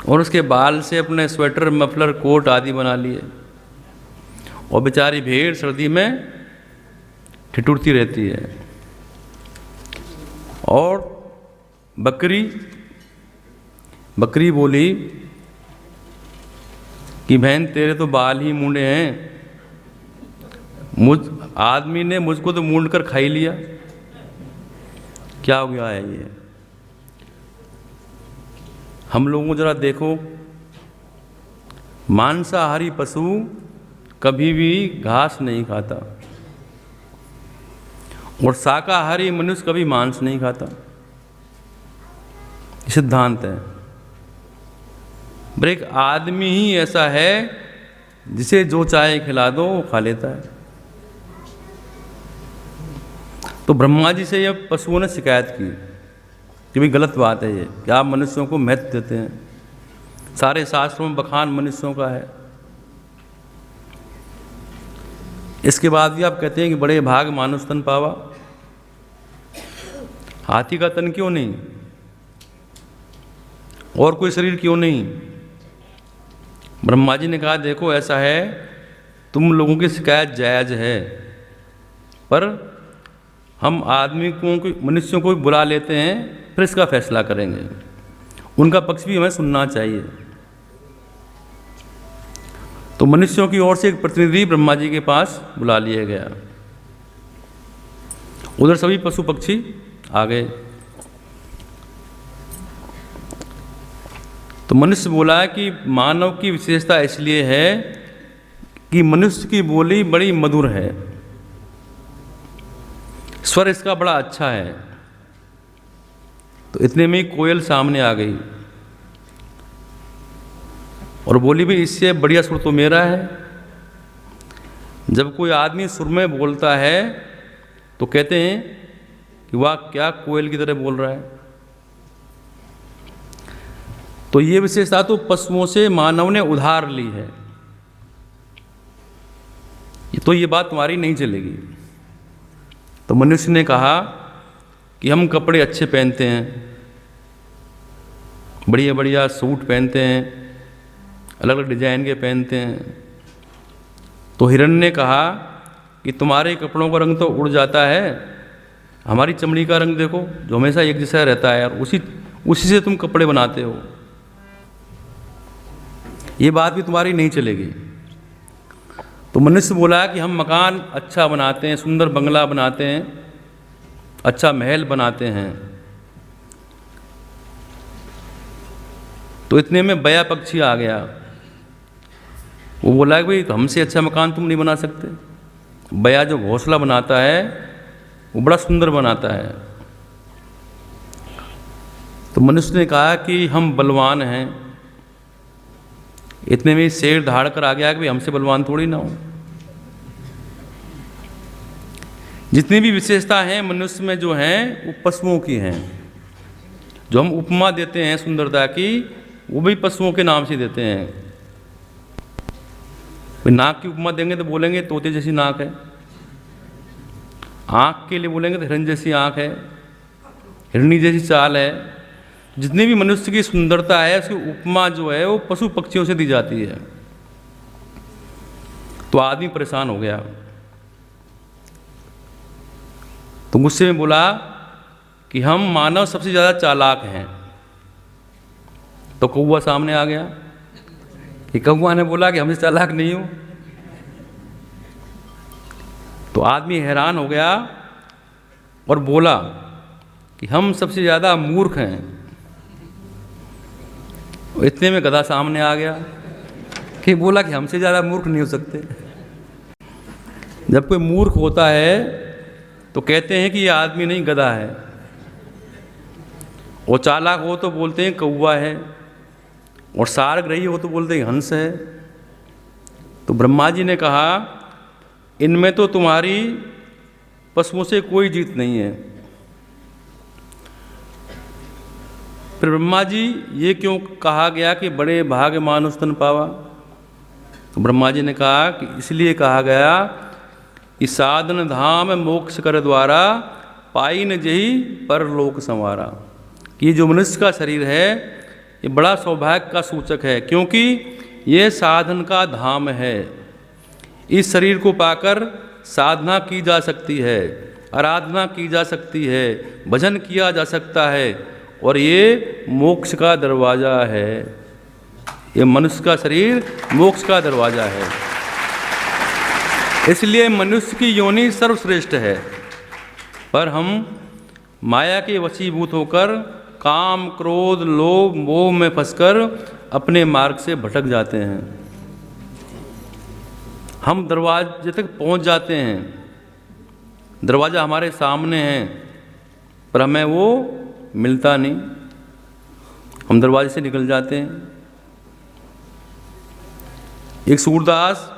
और उसके बाल से अपने स्वेटर, मफलर, कोट आदि बना लिए और बेचारी भेड़ सर्दी में ठिठुरती रहती है। और बकरी बोली कि बहन तेरे तो बाल ही मूंडे हैं, आदमी ने मुझको तो मूंड कर खा ही लिया, क्या हो गया है ये? हम लोगों को जरा देखो, मांसाहारी पशु कभी भी घास नहीं खाता और शाकाहारी मनुष्य कभी मांस नहीं खाता। सिद्धांत है। पर एक आदमी ही ऐसा है जिसे जो चाहे खिला दो वो खा लेता है। तो ब्रह्मा जी से यह पशुओं ने शिकायत की कि भाई गलत बात है ये कि आप मनुष्यों को महत्व देते हैं। सारे शास्त्रों में बखान मनुष्यों का है, इसके बाद भी आप कहते हैं कि बड़े भाग मानुष तन पावा। हाथी का तन क्यों नहीं और कोई शरीर क्यों नहीं? ब्रह्मा जी ने कहा देखो ऐसा है, तुम लोगों की शिकायत जायज़ है, पर हम आदमी को, मनुष्यों को बुला लेते हैं, फिर इसका फैसला करेंगे। उनका पक्ष भी हमें सुनना चाहिए। तो मनुष्यों की ओर से एक प्रतिनिधि ब्रह्मा जी के पास बुला लिया गया। उधर सभी पशु पक्षी आ गए। तो मनुष्य बोला कि मानव की विशेषता इसलिए है कि मनुष्य की बोली बड़ी मधुर है, स्वर इसका बड़ा अच्छा है। तो इतने में ही कोयल सामने आ गई और बोली भी इससे बढ़िया सुर तो मेरा है। जब कोई आदमी सुर में बोलता है तो कहते हैं कि वाह क्या कोयल की तरह बोल रहा है। तो ये विशेषता तो पशुओं से मानव ने उधार ली है, तो ये बात तुम्हारी नहीं चलेगी। तो मनुष्य ने कहा कि हम कपड़े अच्छे पहनते हैं, बढ़िया बढ़िया सूट पहनते हैं, अलग अलग डिजाइन के पहनते हैं। तो हिरण्य ने कहा कि तुम्हारे कपड़ों का रंग तो उड़ जाता है, हमारी चमड़ी का रंग देखो जो हमेशा एक जैसा रहता है, और उसी से तुम कपड़े बनाते हो, ये बात भी तुम्हारी नहीं चलेगी। तो मनुष्य बोला कि हम मकान अच्छा बनाते हैं, सुंदर बंगला बनाते हैं, अच्छा महल बनाते हैं। तो इतने में बया पक्षी आ गया। वो बोला कि भाई तो हमसे अच्छा मकान तुम नहीं बना सकते। बया जो घोंसला बनाता है वो बड़ा सुंदर बनाता है। तो मनुष्य ने कहा कि हम बलवान हैं, इतने में शेर दहाड़ कर आ गया कि भाई हमसे बलवान थोड़ी ना हो। जितनी भी विशेषता हैं मनुष्य में जो हैं वो पशुओं की हैं। जो हम उपमा देते हैं सुंदरता की, वो भी पशुओं के नाम से देते हैं। भाई नाक की उपमा देंगे तो बोलेंगे तोते जैसी नाक है, आँख के लिए बोलेंगे तो हिरण जैसी आँख है, हिरनी जैसी चाल है। जितनी भी मनुष्य की सुंदरता है उसकी उपमा जो है वो पशु पक्षियों से दी जाती है। तो आदमी परेशान हो गया, तो गुस्से में बोला कि हम मानव सबसे ज़्यादा चालाक हैं। तो कौवा सामने आ गया कि कौवा ने बोला कि हमसे चालाक नहीं हो। तो आदमी हैरान हो गया और बोला कि हम सबसे ज़्यादा मूर्ख हैं। इतने में गधा सामने आ गया कि बोला कि हमसे ज़्यादा मूर्ख नहीं हो सकते। जब कोई मूर्ख होता है तो कहते हैं कि ये आदमी नहीं गधा है, और चालाक हो तो बोलते हैं कौवा है, और सारग्रही हो तो बोलते हैं हंस है। तो ब्रह्मा जी ने कहा इनमें तो तुम्हारी पशुओं से कोई जीत नहीं है। फिर ब्रह्मा जी ये क्यों कहा गया कि बड़े भाग्य मानुष तन पावा? तो ब्रह्मा जी ने कहा कि इसलिए कहा गया कि साधन धाम मोक्ष कर द्वारा पाई न जही परलोक संवारा। कि जो मनुष्य का शरीर है ये बड़ा सौभाग्य का सूचक है, क्योंकि ये साधन का धाम है। इस शरीर को पाकर साधना की जा सकती है, आराधना की जा सकती है, भजन किया जा सकता है, और ये मोक्ष का दरवाज़ा है। ये मनुष्य का शरीर मोक्ष का दरवाज़ा है। इसलिए मनुष्य की योनि सर्वश्रेष्ठ है। पर हम माया के वशीभूत होकर काम क्रोध लोभ मोह में फंसकर अपने मार्ग से भटक जाते हैं। हम दरवाजे तक पहुंच जाते हैं, दरवाज़ा हमारे सामने है, पर हमें वो मिलता नहीं, हम दरवाजे से निकल जाते हैं। एक सूरदास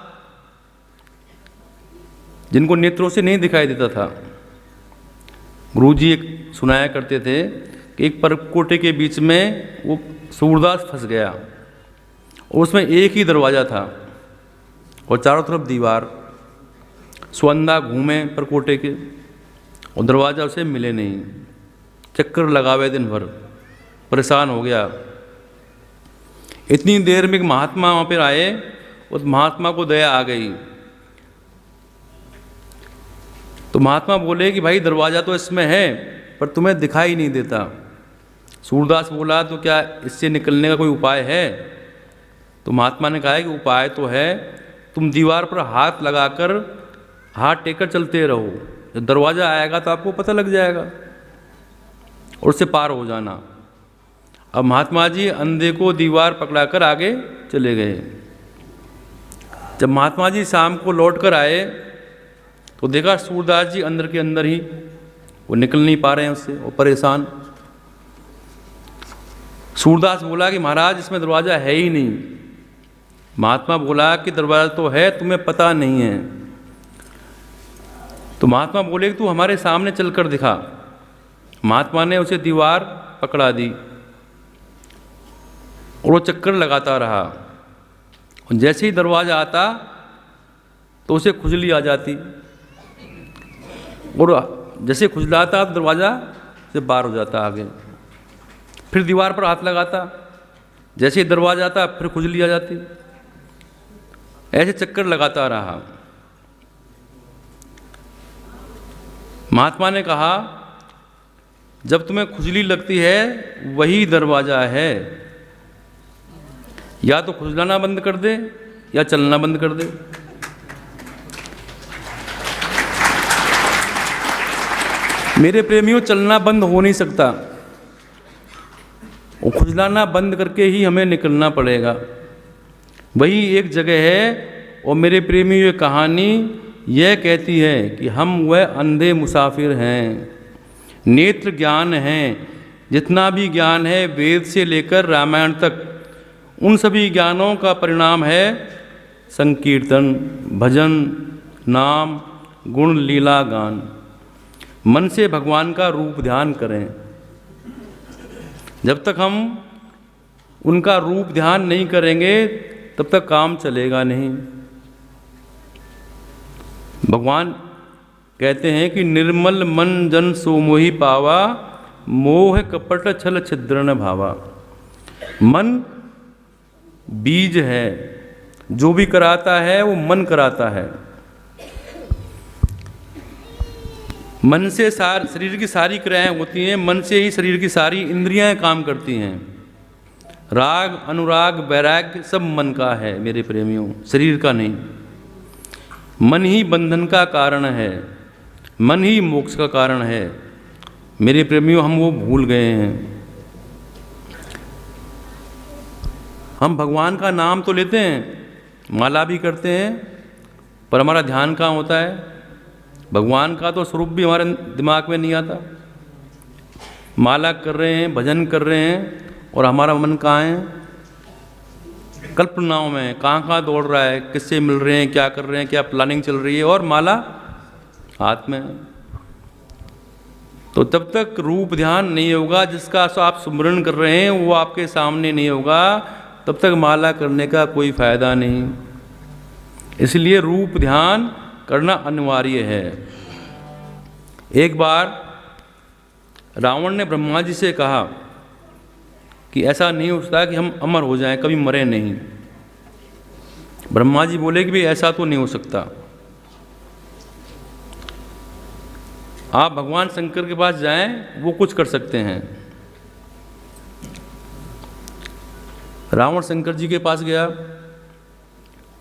जिनको नेत्रों से नहीं दिखाई देता था, गुरुजी एक सुनाया करते थे कि एक परकोटे के बीच में वो सूरदास फंस गया, और उसमें एक ही दरवाज़ा था और चारों तरफ दीवार। सुअंधा घूमे परकोटे के और दरवाज़ा उसे मिले नहीं, चक्कर लगावे दिन भर, परेशान हो गया। इतनी देर में एक महात्मा वहाँ पर आए, उस महात्मा को दया आ गई। तो महात्मा बोले कि भाई दरवाज़ा तो इसमें है पर तुम्हें दिखाई नहीं देता। सूरदास बोला तो क्या इससे निकलने का कोई उपाय है? तो महात्मा ने कहा है कि उपाय तो है, तुम दीवार पर हाथ लगाकर हाथ टेकर चलते रहो, जब दरवाज़ा आएगा तो आपको पता लग जाएगा और उससे पार हो जाना। अब महात्मा जी अंधे को दीवार पकड़ाकर आगे चले गए। जब महात्मा जी शाम को लौट कर आए तो देखा सूरदास जी अंदर के अंदर ही, वो निकल नहीं पा रहे हैं उससे, वो परेशान। सूरदास बोला कि महाराज इसमें दरवाज़ा है ही नहीं। महात्मा बोला कि दरवाज़ा तो है, तुम्हें पता नहीं है। तो महात्मा बोले कि तू हमारे सामने चलकर दिखा। महात्मा ने उसे दीवार पकड़ा दी और वो चक्कर लगाता रहा, और जैसे ही दरवाज़ा आता तो उसे खुजली आ जाती, और जैसे खुजलाता तो दरवाज़ा से बाहर हो जाता आगे। फिर दीवार पर हाथ लगाता, जैसे ही दरवाज़ा आता फिर खुजली आ जाती। ऐसे चक्कर लगाता रहा। महात्मा ने कहा जब तुम्हें खुजली लगती है वही दरवाज़ा है, या तो खुजलाना बंद कर दे या चलना बंद कर दे। मेरे प्रेमियों, चलना बंद हो नहीं सकता, वो खुजलाना बंद करके ही हमें निकलना पड़ेगा। वही एक जगह है। और मेरे प्रेमियों, ये कहानी यह कहती है कि हम वह अंधे मुसाफिर हैं। नेत्र ज्ञान है, जितना भी ज्ञान है वेद से लेकर रामायण तक, उन सभी ज्ञानों का परिणाम है संकीर्तन, भजन, नाम, गुण, लीला, गान। मन से भगवान का रूप ध्यान करें। जब तक हम उनका रूप ध्यान नहीं करेंगे तब तक काम चलेगा नहीं। भगवान कहते हैं कि निर्मल मन जन सो मोहि पावा, मोह कपट छल छिद्र न भावा। मन बीज है, जो भी कराता है वो मन कराता है। मन से शरीर की सारी क्रियाएं होती हैं, मन से ही शरीर की सारी इंद्रियां काम करती हैं। राग, अनुराग, वैराग्य सब मन का है मेरे प्रेमियों, शरीर का नहीं। मन ही बंधन का कारण है, मन ही मोक्ष का कारण है मेरे प्रेमियों। हम वो भूल गए हैं। हम भगवान का नाम तो लेते हैं, माला भी करते हैं, पर हमारा ध्यान कहाँ होता है? भगवान का तो स्वरूप भी हमारे दिमाग में नहीं आता। माला कर रहे हैं, भजन कर रहे हैं, और हमारा मन कहाँ है? कल्पनाओं में कहाँ कहाँ दौड़ रहा है, किससे मिल रहे हैं, क्या कर रहे हैं, क्या प्लानिंग चल रही है, और माला हाथ में। तो तब तक रूप ध्यान नहीं होगा, जिसका आप सुमरण कर रहे हैं वो आपके सामने नहीं होगा, तब तक माला करने का कोई फायदा नहीं। इसलिए रूप ध्यान करना अनिवार्य है। एक बार रावण ने ब्रह्मा जी से कहा कि ऐसा नहीं हो सकता कि हम अमर हो जाएं, कभी मरे नहीं। ब्रह्मा जी बोले कि भाई ऐसा तो नहीं हो सकता। आप भगवान शंकर के पास जाएं, वो कुछ कर सकते हैं। रावण शंकर जी के पास गया,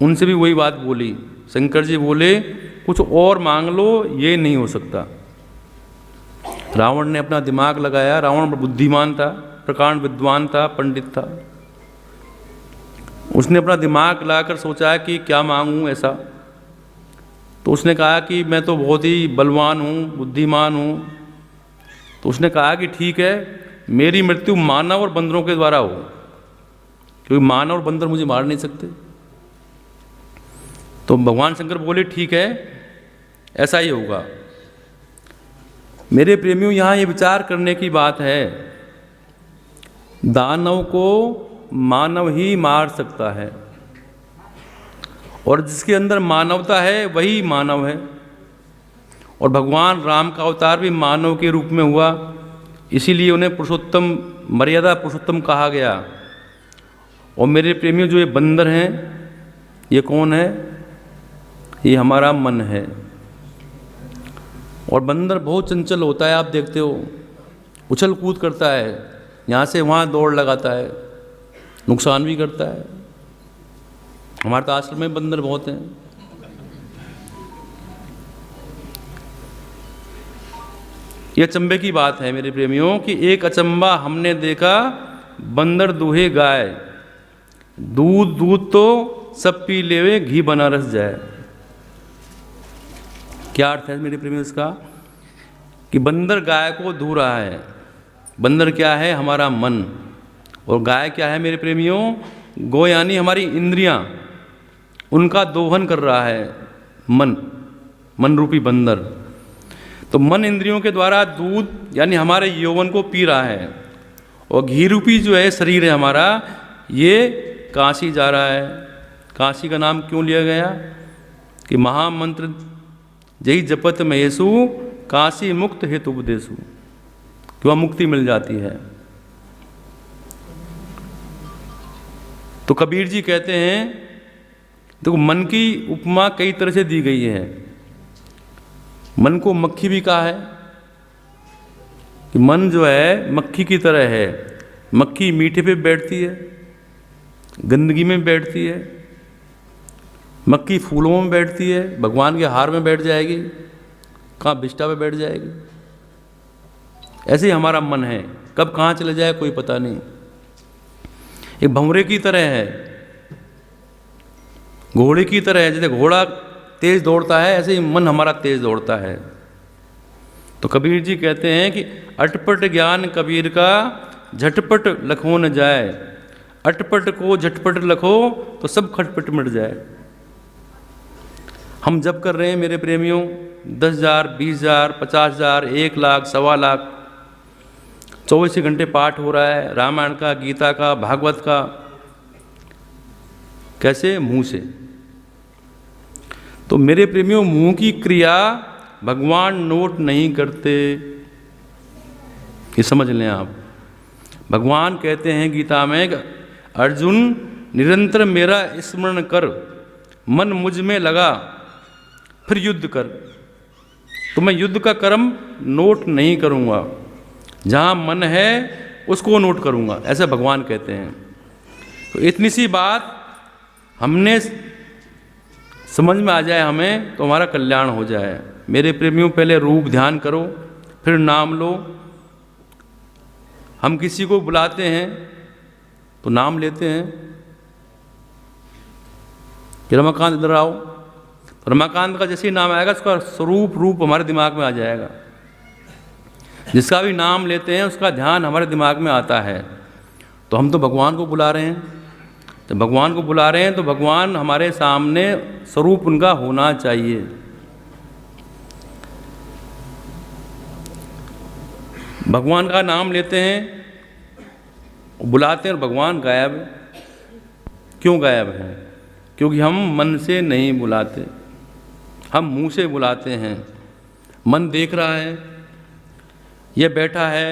उनसे भी वही बात बोली। शंकर जी बोले कुछ और मांग लो, ये नहीं हो सकता। रावण ने अपना दिमाग लगाया। रावण बुद्धिमान था, प्रकांड विद्वान था, पंडित था। उसने अपना दिमाग लगाकर सोचा कि क्या मांगूं ऐसा। तो उसने कहा कि मैं तो बहुत ही बलवान हूँ, बुद्धिमान हूँ। तो उसने कहा कि ठीक है, मेरी मृत्यु मानव और बंदरों के द्वारा हो, क्योंकि मानव और बंदर मुझे मार नहीं सकते। तो भगवान शंकर बोले ठीक है, ऐसा ही होगा। मेरे प्रेमियों, यहाँ ये विचार करने की बात है, दानव को मानव ही मार सकता है, और जिसके अंदर मानवता है वही मानव है। और भगवान राम का अवतार भी मानव के रूप में हुआ, इसीलिए उन्हें पुरुषोत्तम, मर्यादा पुरुषोत्तम कहा गया। और मेरे प्रेमियों, जो ये बंदर हैं, ये कौन है? ये हमारा मन है। और बंदर बहुत चंचल होता है, आप देखते हो, उछल कूद करता है, यहाँ से वहाँ दौड़ लगाता है, नुकसान भी करता है। हमारे तो आश्रम में बंदर बहुत हैं। यह अचंभे की बात है मेरे प्रेमियों कि एक अचंबा हमने देखा, बंदर दूहे गाय, दूध दूध तो सब पी लेवे, घी बनारस जाए। क्या अर्थ है मेरे प्रेमियों इसका? कि बंदर गाय को धू रहा है। बंदर क्या है? हमारा मन। और गाय क्या है मेरे प्रेमियों? गो यानी हमारी इंद्रियां, उनका दोहन कर रहा है मन, मन रूपी बंदर। तो मन इंद्रियों के द्वारा दूध यानी हमारे यौवन को पी रहा है, और घी रूपी जो है शरीर है हमारा, ये काशी जा रहा है। काशी का नाम क्यों लिया गया? कि महामंत्र जय जपत महेशु, काशी मुक्त हेतु उपदेशु, कि वह मुक्ति मिल जाती है। तो कबीर जी कहते हैं, देखो मन की उपमा कई तरह से दी गई है। मन को मक्खी भी कहा है कि मन जो है मक्खी की तरह है। मक्खी मीठे पे बैठती है, गंदगी में बैठती है। मक्खी फूलों में बैठती है, भगवान के हार में बैठ जाएगी, कहाँ बिष्टा पे बैठ जाएगी। ऐसे ही हमारा मन है, कब कहाँ चले जाए कोई पता नहीं। एक भंवरे की तरह है, घोड़े की तरह है। जैसे घोड़ा तेज दौड़ता है, ऐसे ही मन हमारा तेज दौड़ता है। तो कबीर जी कहते हैं कि अटपट ज्ञान कबीर का, झटपट लखो न जाए, अटपट को झटपट लखो तो सब खटपट मिट जाए। हम जप कर रहे हैं मेरे प्रेमियों, 10,000, 20,000, 50,000, 1 लाख, 1.25 लाख, 24 घंटे पाठ हो रहा है रामायण का, गीता का, भागवत का। कैसे? मुंह से। तो मेरे प्रेमियों, मुंह की क्रिया भगवान नोट नहीं करते, ये समझ लें आप। भगवान कहते हैं गीता में, अर्जुन निरंतर मेरा स्मरण कर, मन मुझ में लगा, फिर युद्ध कर। तो मैं युद्ध का कर्म नोट नहीं करूँगा, जहाँ मन है उसको नोट करूँगा, ऐसा भगवान कहते हैं। तो इतनी सी बात हमने समझ में आ जाए हमें, तो हमारा कल्याण हो जाए। मेरे प्रेमियों, पहले रूप ध्यान करो, फिर नाम लो। हम किसी को बुलाते हैं तो नाम लेते हैं कि रमाकांत इधर आओ। तो रमाकांत का जैसे ही नाम आएगा, उसका स्वरूप रूप हमारे दिमाग में आ जाएगा। जिसका भी नाम लेते हैं उसका ध्यान हमारे दिमाग में आता है। तो हम तो भगवान को बुला रहे हैं, तो भगवान को बुला रहे हैं तो भगवान हमारे सामने स्वरूप उनका होना चाहिए। भगवान का नाम लेते हैं, बुलाते हैं और भगवान गायब। क्यों गायब हैं? क्योंकि हम मन से नहीं बुलाते, हम मुंह से बुलाते हैं। मन देख रहा है, ये बैठा है,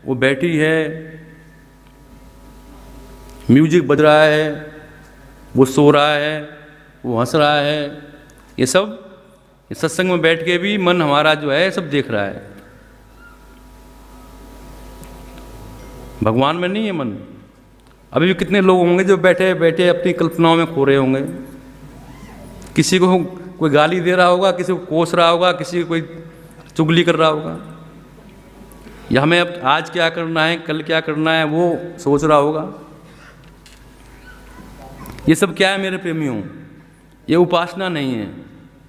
वो बैठी है, म्यूजिक बज रहा है, वो सो रहा है, वो हंस रहा है। ये सब सत्संग में बैठ के भी मन हमारा जो है सब देख रहा है। भगवान में नहीं है मन। अभी भी कितने लोग होंगे जो बैठे बैठे अपनी कल्पनाओं में खो रहे होंगे। किसी को कोई गाली दे रहा होगा, किसी को कोस रहा होगा, किसी को कोई चुगली कर रहा होगा, या हमें अब आज क्या करना है, कल क्या करना है, वो सोच रहा होगा। ये सब क्या है मेरे प्रेमियों? ये उपासना नहीं है,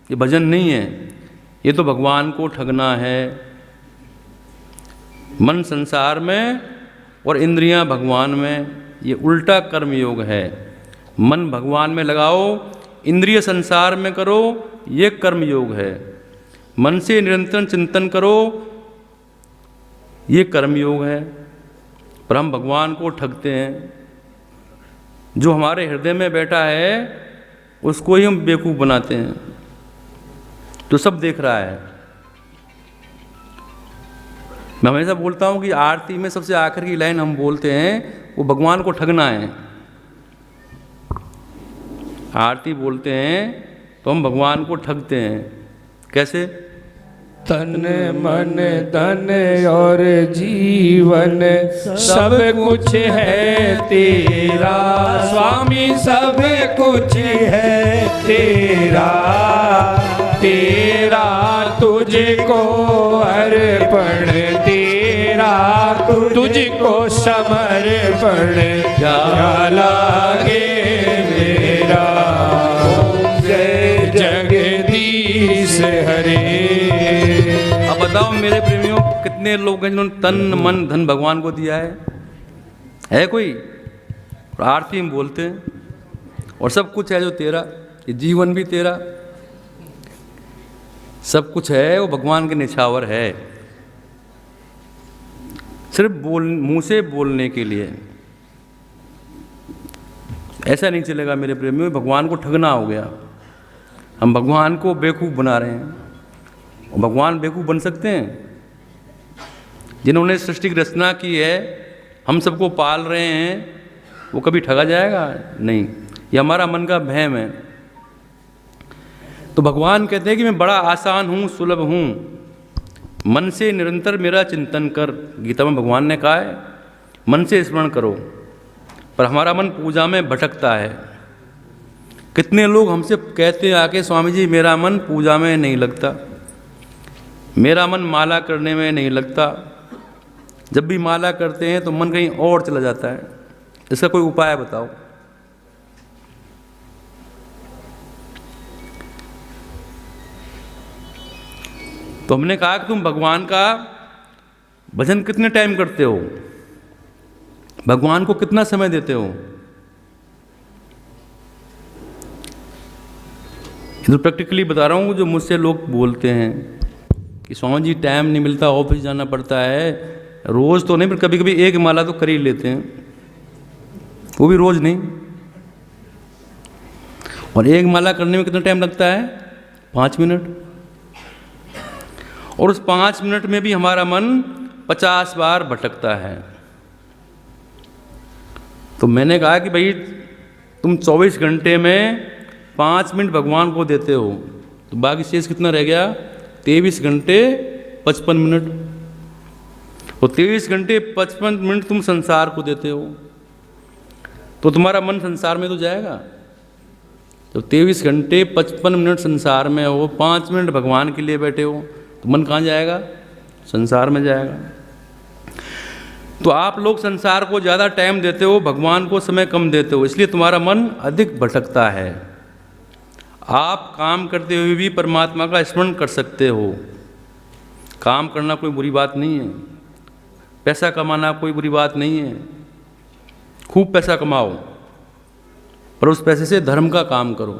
ये भजन नहीं है, ये तो भगवान को ठगना है। मन संसार में और इंद्रियां भगवान में, ये उल्टा कर्म योग है। मन भगवान में लगाओ, इंद्रिय संसार में करो, ये कर्म योग है। मन से निरंतर चिंतन करो, ये कर्म योग है। पर हम भगवान को ठगते हैं। जो हमारे हृदय में बैठा है उसको ही हम बेवकूफ़ बनाते हैं। तो सब देख रहा है। मैं हमेशा बोलता हूँ कि आरती में सबसे आखिर की लाइन हम बोलते हैं, वो भगवान को ठगना है। आरती बोलते हैं तो हम भगवान को ठगते हैं। कैसे? तन मन धन और जीवन सब कुछ है तेरा स्वामी, सब कुछ है तेरा, तेरा तुझको अर्पण, तेरा तुझको समर्पण, क्या लागे मेरा। ओम जय जगदीश हरे। अब बताओ मेरे प्रेमियों, कितने लोग हैं जिन्होंने तन मन धन भगवान को दिया है कोई? और आरती में बोलते हैं और सब कुछ है जो तेरा, ये जीवन भी तेरा, सब कुछ है वो भगवान के निछावर है। सिर्फ मुंह से बोलने के लिए ऐसा नहीं चलेगा मेरे प्रेमियों। भगवान को ठगना हो गया, हम भगवान को बेवकूफ़ बना रहे हैं। और भगवान बेवकूफ़ बन सकते हैं? जिन्होंने सृष्टि की रचना की है, हम सबको पाल रहे हैं, वो कभी ठगा जाएगा? नहीं। ये हमारा मन का वहम है। तो भगवान कहते हैं कि मैं बड़ा आसान हूँ, सुलभ हूँ, मन से निरंतर मेरा चिंतन कर। गीता में भगवान ने कहा है मन से स्मरण करो। पर हमारा मन पूजा में भटकता है। कितने लोग हमसे कहते हैं आके, स्वामी जी मेरा मन पूजा में नहीं लगता, मेरा मन माला करने में नहीं लगता। जब भी माला करते हैं तो मन कहीं और चला जाता है। इसका कोई उपाय बताओ। तो हमने कहा कि तुम भगवान का भजन कितने टाइम करते हो? भगवान को कितना समय देते हो? तो प्रैक्टिकली बता रहा हूँ, जो मुझसे लोग बोलते हैं कि स्वामी जी टाइम नहीं मिलता, ऑफिस जाना पड़ता है, रोज़ तो नहीं पर कभी कभी एक माला तो कर ही लेते हैं, वो भी रोज़ नहीं। और एक माला करने में कितना टाइम लगता है? 5 मिनट। और उस 5 मिनट में भी हमारा मन 50 बार भटकता है। तो मैंने कहा कि भाई तुम 24 घंटे में 5 मिनट भगवान को देते हो, तो बाकी शेष कितना रह गया? 23 घंटे 55 मिनट। और 23 घंटे 55 मिनट तुम संसार को देते हो, तो तुम्हारा मन संसार में तो जाएगा। तो 23 घंटे 55 मिनट संसार में हो, 5 मिनट भगवान के लिए बैठे हो, तो मन कहाँ जाएगा? संसार में जाएगा। तो आप लोग संसार को ज़्यादा टाइम देते हो, भगवान को समय कम देते हो, इसलिए तुम्हारा मन अधिक भटकता है। आप काम करते हुए भी परमात्मा का स्मरण कर सकते हो। काम करना कोई बुरी बात नहीं है, पैसा कमाना कोई बुरी बात नहीं है, खूब पैसा कमाओ, पर उस पैसे से धर्म का काम करो।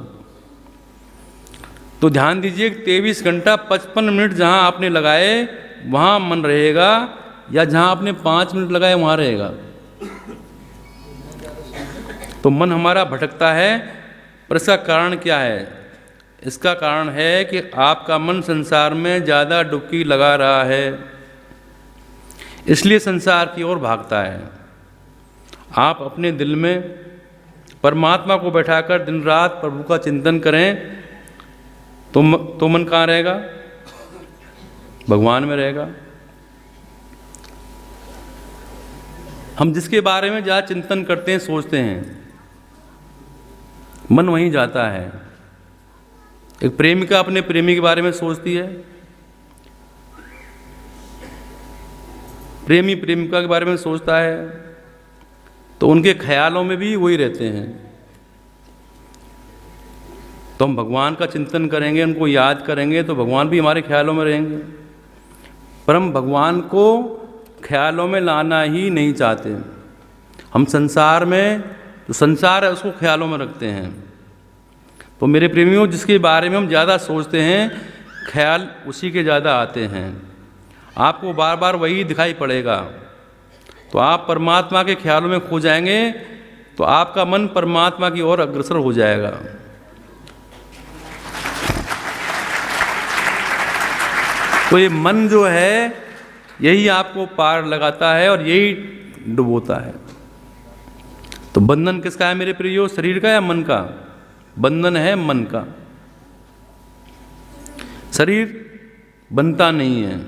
तो ध्यान दीजिए, 23 घंटा 55 मिनट जहाँ आपने लगाए वहाँ मन रहेगा, या जहाँ आपने 5 मिनट लगाए वहाँ रहेगा। तो मन हमारा भटकता है, पर इसका कारण क्या है? इसका कारण है कि आपका मन संसार में ज़्यादा डुबकी लगा रहा है, इसलिए संसार की ओर भागता है। आप अपने दिल में परमात्मा को बैठाकर दिन रात प्रभु का चिंतन करें, तो मन कहाँ रहेगा? भगवान में रहेगा। हम जिसके बारे में ज़्यादा चिंतन करते हैं, सोचते हैं, मन वहीं जाता है। एक प्रेमिका अपने प्रेमी के बारे में सोचती है, प्रेमी प्रेमिका के बारे में सोचता है, तो उनके ख्यालों में भी वही रहते हैं। तो हम भगवान का चिंतन करेंगे, उनको याद करेंगे, तो भगवान भी हमारे ख्यालों में रहेंगे। पर हम भगवान को ख्यालों में लाना ही नहीं चाहते। हम संसार में, जो संसार है उसको ख्यालों में रखते हैं। तो मेरे प्रेमियों, जिसके बारे में हम ज़्यादा सोचते हैं, ख्याल उसी के ज़्यादा आते हैं। आपको बार बार वही दिखाई पड़ेगा, तो आप परमात्मा के ख्यालों में खो जाएंगे, तो आपका मन परमात्मा की ओर अग्रसर हो जाएगा। तो ये मन जो है, यही आपको पार लगाता है और यही डुबोता है। तो बंधन किसका है मेरे प्रियो? शरीर का या मन का? बंधन है मन का। शरीर बनता नहीं है।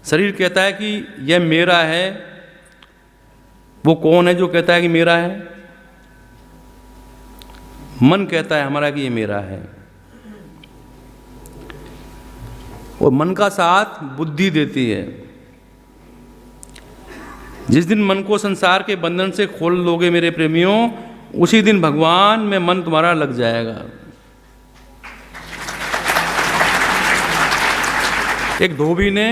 शरीर कहता है कि यह मेरा है। वो कौन है जो कहता है कि मेरा है? मन कहता है हमारा कि ये मेरा है। और मन का साथ बुद्धि देती है। जिस दिन मन को संसार के बंधन से खोल लोगे मेरे प्रेमियों, उसी दिन भगवान में मन तुम्हारा लग जाएगा। एक धोबी ने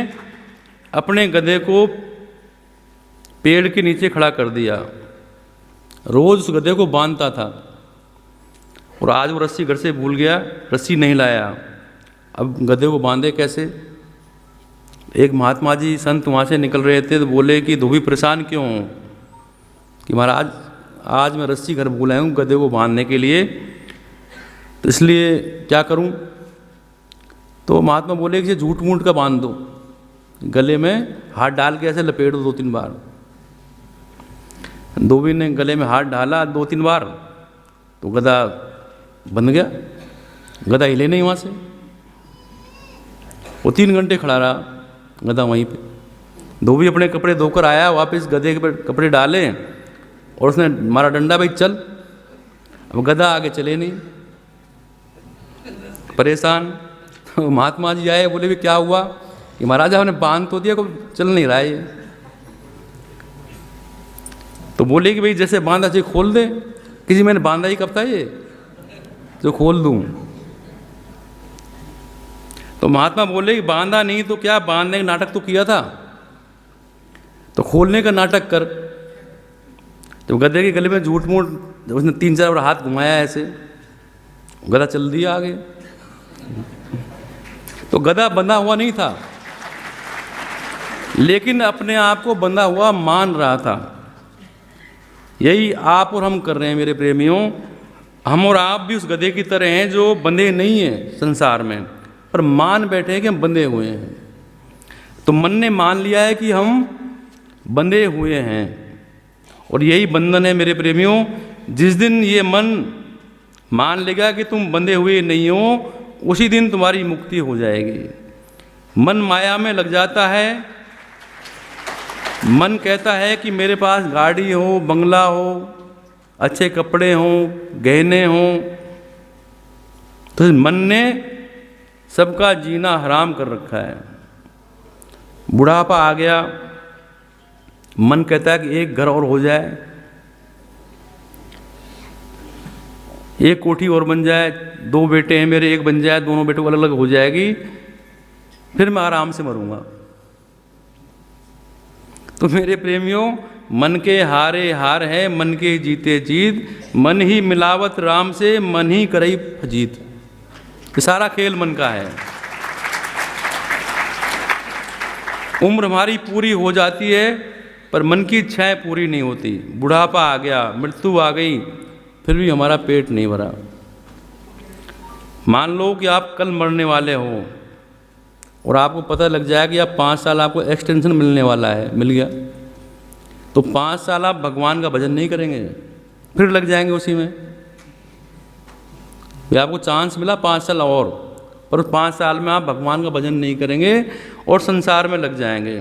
अपने गधे को पेड़ के नीचे खड़ा कर दिया। रोज उस गधे को बांधता था, और आज वो रस्सी घर से भूल गया, रस्सी नहीं लाया। अब गधे को बांधे कैसे? एक महात्मा जी संत वहाँ से निकल रहे थे, तो बोले कि धोबी परेशान क्यों हो? कि महाराज आज मैं रस्सी घर भूल आया हूँ गधे को बांधने के लिए, तो इसलिए क्या करूँ? तो महात्मा बोले कि झूठ मूठ का बांध दो, गले में हाथ डाल के ऐसे लपेट दो 2-3 बार। धोबी ने गले में हाथ डाला 2-3 बार, तो गधा बंध गया। गधा हिले नहीं वहाँ से। वो 3 घंटे खड़ा रहा गधा वहीं पे। धोबी अपने कपड़े धोकर आया, वापस गधे के कपड़े डाले, और उसने मारा डंडा, भाई चल। अब गधा आगे चले नहीं, परेशान। तो महात्मा जी आए, बोले भी क्या हुआ? कि महाराज आपने बांध तो दिया, कोई चल नहीं रहा है ये। तो बोले कि भाई जैसे बांधा चाहिए खोल दे। किसी मैंने बांधा ही कब था ये जो खोल दूं? तो महात्मा बोले कि बांधा नहीं तो क्या, बांधने का नाटक तो किया था, तो खोलने का नाटक कर। जब गधे के गले में झूठ मूठ जब उसने 3-4 बार हाथ घुमाया ऐसे, गधा चल दिया आगे। तो गधा बंधा हुआ नहीं था, लेकिन अपने आप को बंधा हुआ मान रहा था। यही आप और हम कर रहे हैं मेरे प्रेमियों। हम और आप भी उस गधे की तरह हैं जो बंधे नहीं हैं संसार में, पर मान बैठे हैं कि हम बंधे हुए हैं। तो मन ने मान लिया है कि हम बंधे हुए हैं, और यही बंधन है मेरे प्रेमियों। जिस दिन ये मन मान लेगा कि तुम बंधे हुए नहीं हो, उसी दिन तुम्हारी मुक्ति हो जाएगी। मन माया में लग जाता है, मन कहता है कि मेरे पास गाड़ी हो, बंगला हो, अच्छे कपड़े हों, गहने हों। तो मन ने सबका जीना हराम कर रखा है। बुढ़ापा आ गया, मन कहता है कि एक घर और हो जाए, एक कोठी और बन जाए, 2 बेटे हैं मेरे, एक बन जाए, दोनों बेटों को अलग अलग हो जाएगी, फिर मैं आराम से मरूंगा। तो मेरे प्रेमियों, मन के हारे हार है, मन के जीते जीत, मन ही मिलावत राम से, मन ही करई फजीत। ये सारा खेल मन का है। उम्र हमारी पूरी हो जाती है, पर मन की इच्छाएं पूरी नहीं होती। बुढ़ापा आ गया, मृत्यु आ गई, फिर भी हमारा पेट नहीं भरा। मान लो कि आप कल मरने वाले हो और आपको पता लग जाए कि आप 5 साल आपको एक्सटेंशन मिलने वाला है, मिल गया, तो 5 साल आप भगवान का भजन नहीं करेंगे, फिर लग जाएंगे उसी में। या आपको चांस मिला 5 साल और, पर उस 5 साल में आप भगवान का भजन नहीं करेंगे और संसार में लग जाएंगे।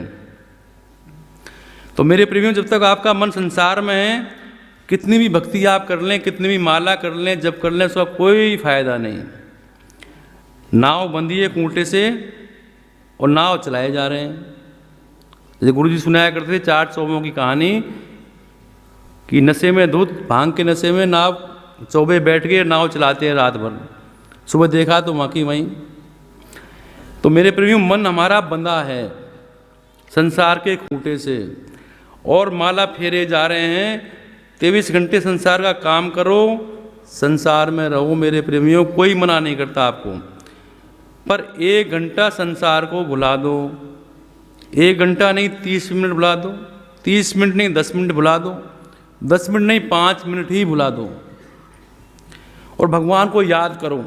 तो मेरे प्रेमियों, जब तक आपका मन संसार में है, कितनी भी भक्ति आप कर लें, कितनी भी माला कर लें, जब कर लें, उसका कोई फायदा नहीं। नाव बंधी है खूंटे से और नाव चलाए जा रहे हैं। जैसे गुरु जी सुनाया करते थे 4 चौबों की कहानी कि नशे में धुत, भांग के नशे में नाव चौबे बैठ के नाव चलाते हैं रात भर, सुबह देखा तो वहाँ की वहीं। तो मेरे प्रेमियों, मन हमारा बंधा है संसार के खूंटे से और माला फेरे जा रहे हैं। 23 घंटे संसार का काम करो, संसार में रहो मेरे प्रेमियों, कोई मना नहीं करता आपको, पर 1 घंटा संसार को भुला दो। 1 घंटा नहीं, 30 मिनट भुला दो, 30 मिनट नहीं, 10 मिनट भुला दो, 10 मिनट नहीं, 5 मिनट ही भुला दो, और भगवान को याद करो,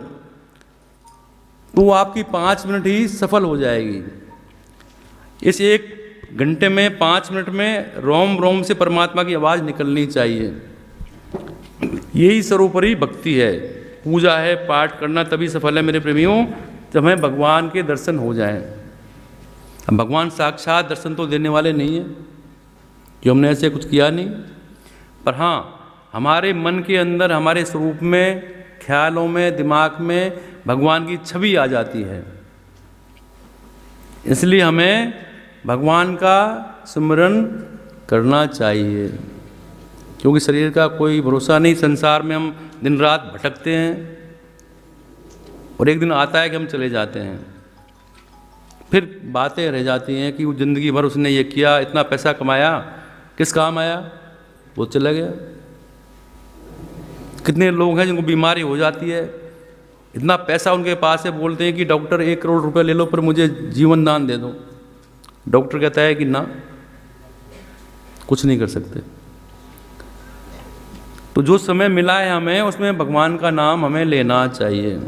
तो आपकी 5 मिनट ही सफल हो जाएगी। इस 1 घंटे में, 5 मिनट में रोम रोम से परमात्मा की आवाज़ निकलनी चाहिए। यही सर्वोपरि भक्ति है, पूजा है, पाठ करना तभी सफल है मेरे प्रेमियों, जब हमें भगवान के दर्शन हो जाएं। अब भगवान साक्षात दर्शन तो देने वाले नहीं हैं, कि हमने ऐसे कुछ किया नहीं, पर हाँ, हमारे मन के अंदर, हमारे स्वरूप में, ख्यालों में, दिमाग में भगवान की छवि आ जाती है। इसलिए हमें भगवान का स्मरण करना चाहिए, क्योंकि शरीर का कोई भरोसा नहीं। संसार में हम दिन रात भटकते हैं और एक दिन आता है कि हम चले जाते हैं। फिर बातें रह जाती हैं कि वो ज़िंदगी भर उसने ये किया, इतना पैसा कमाया, किस काम आया, वो चला गया। कितने लोग हैं जिनको बीमारी हो जाती है, इतना पैसा उनके पास है, बोलते हैं कि डॉक्टर 1 करोड़ रुपए ले लो पर मुझे जीवन दान दे दो। डॉक्टर कहता है कि ना, कुछ नहीं कर सकते। तो जो समय मिला है हमें, उसमें भगवान का नाम हमें लेना चाहिए।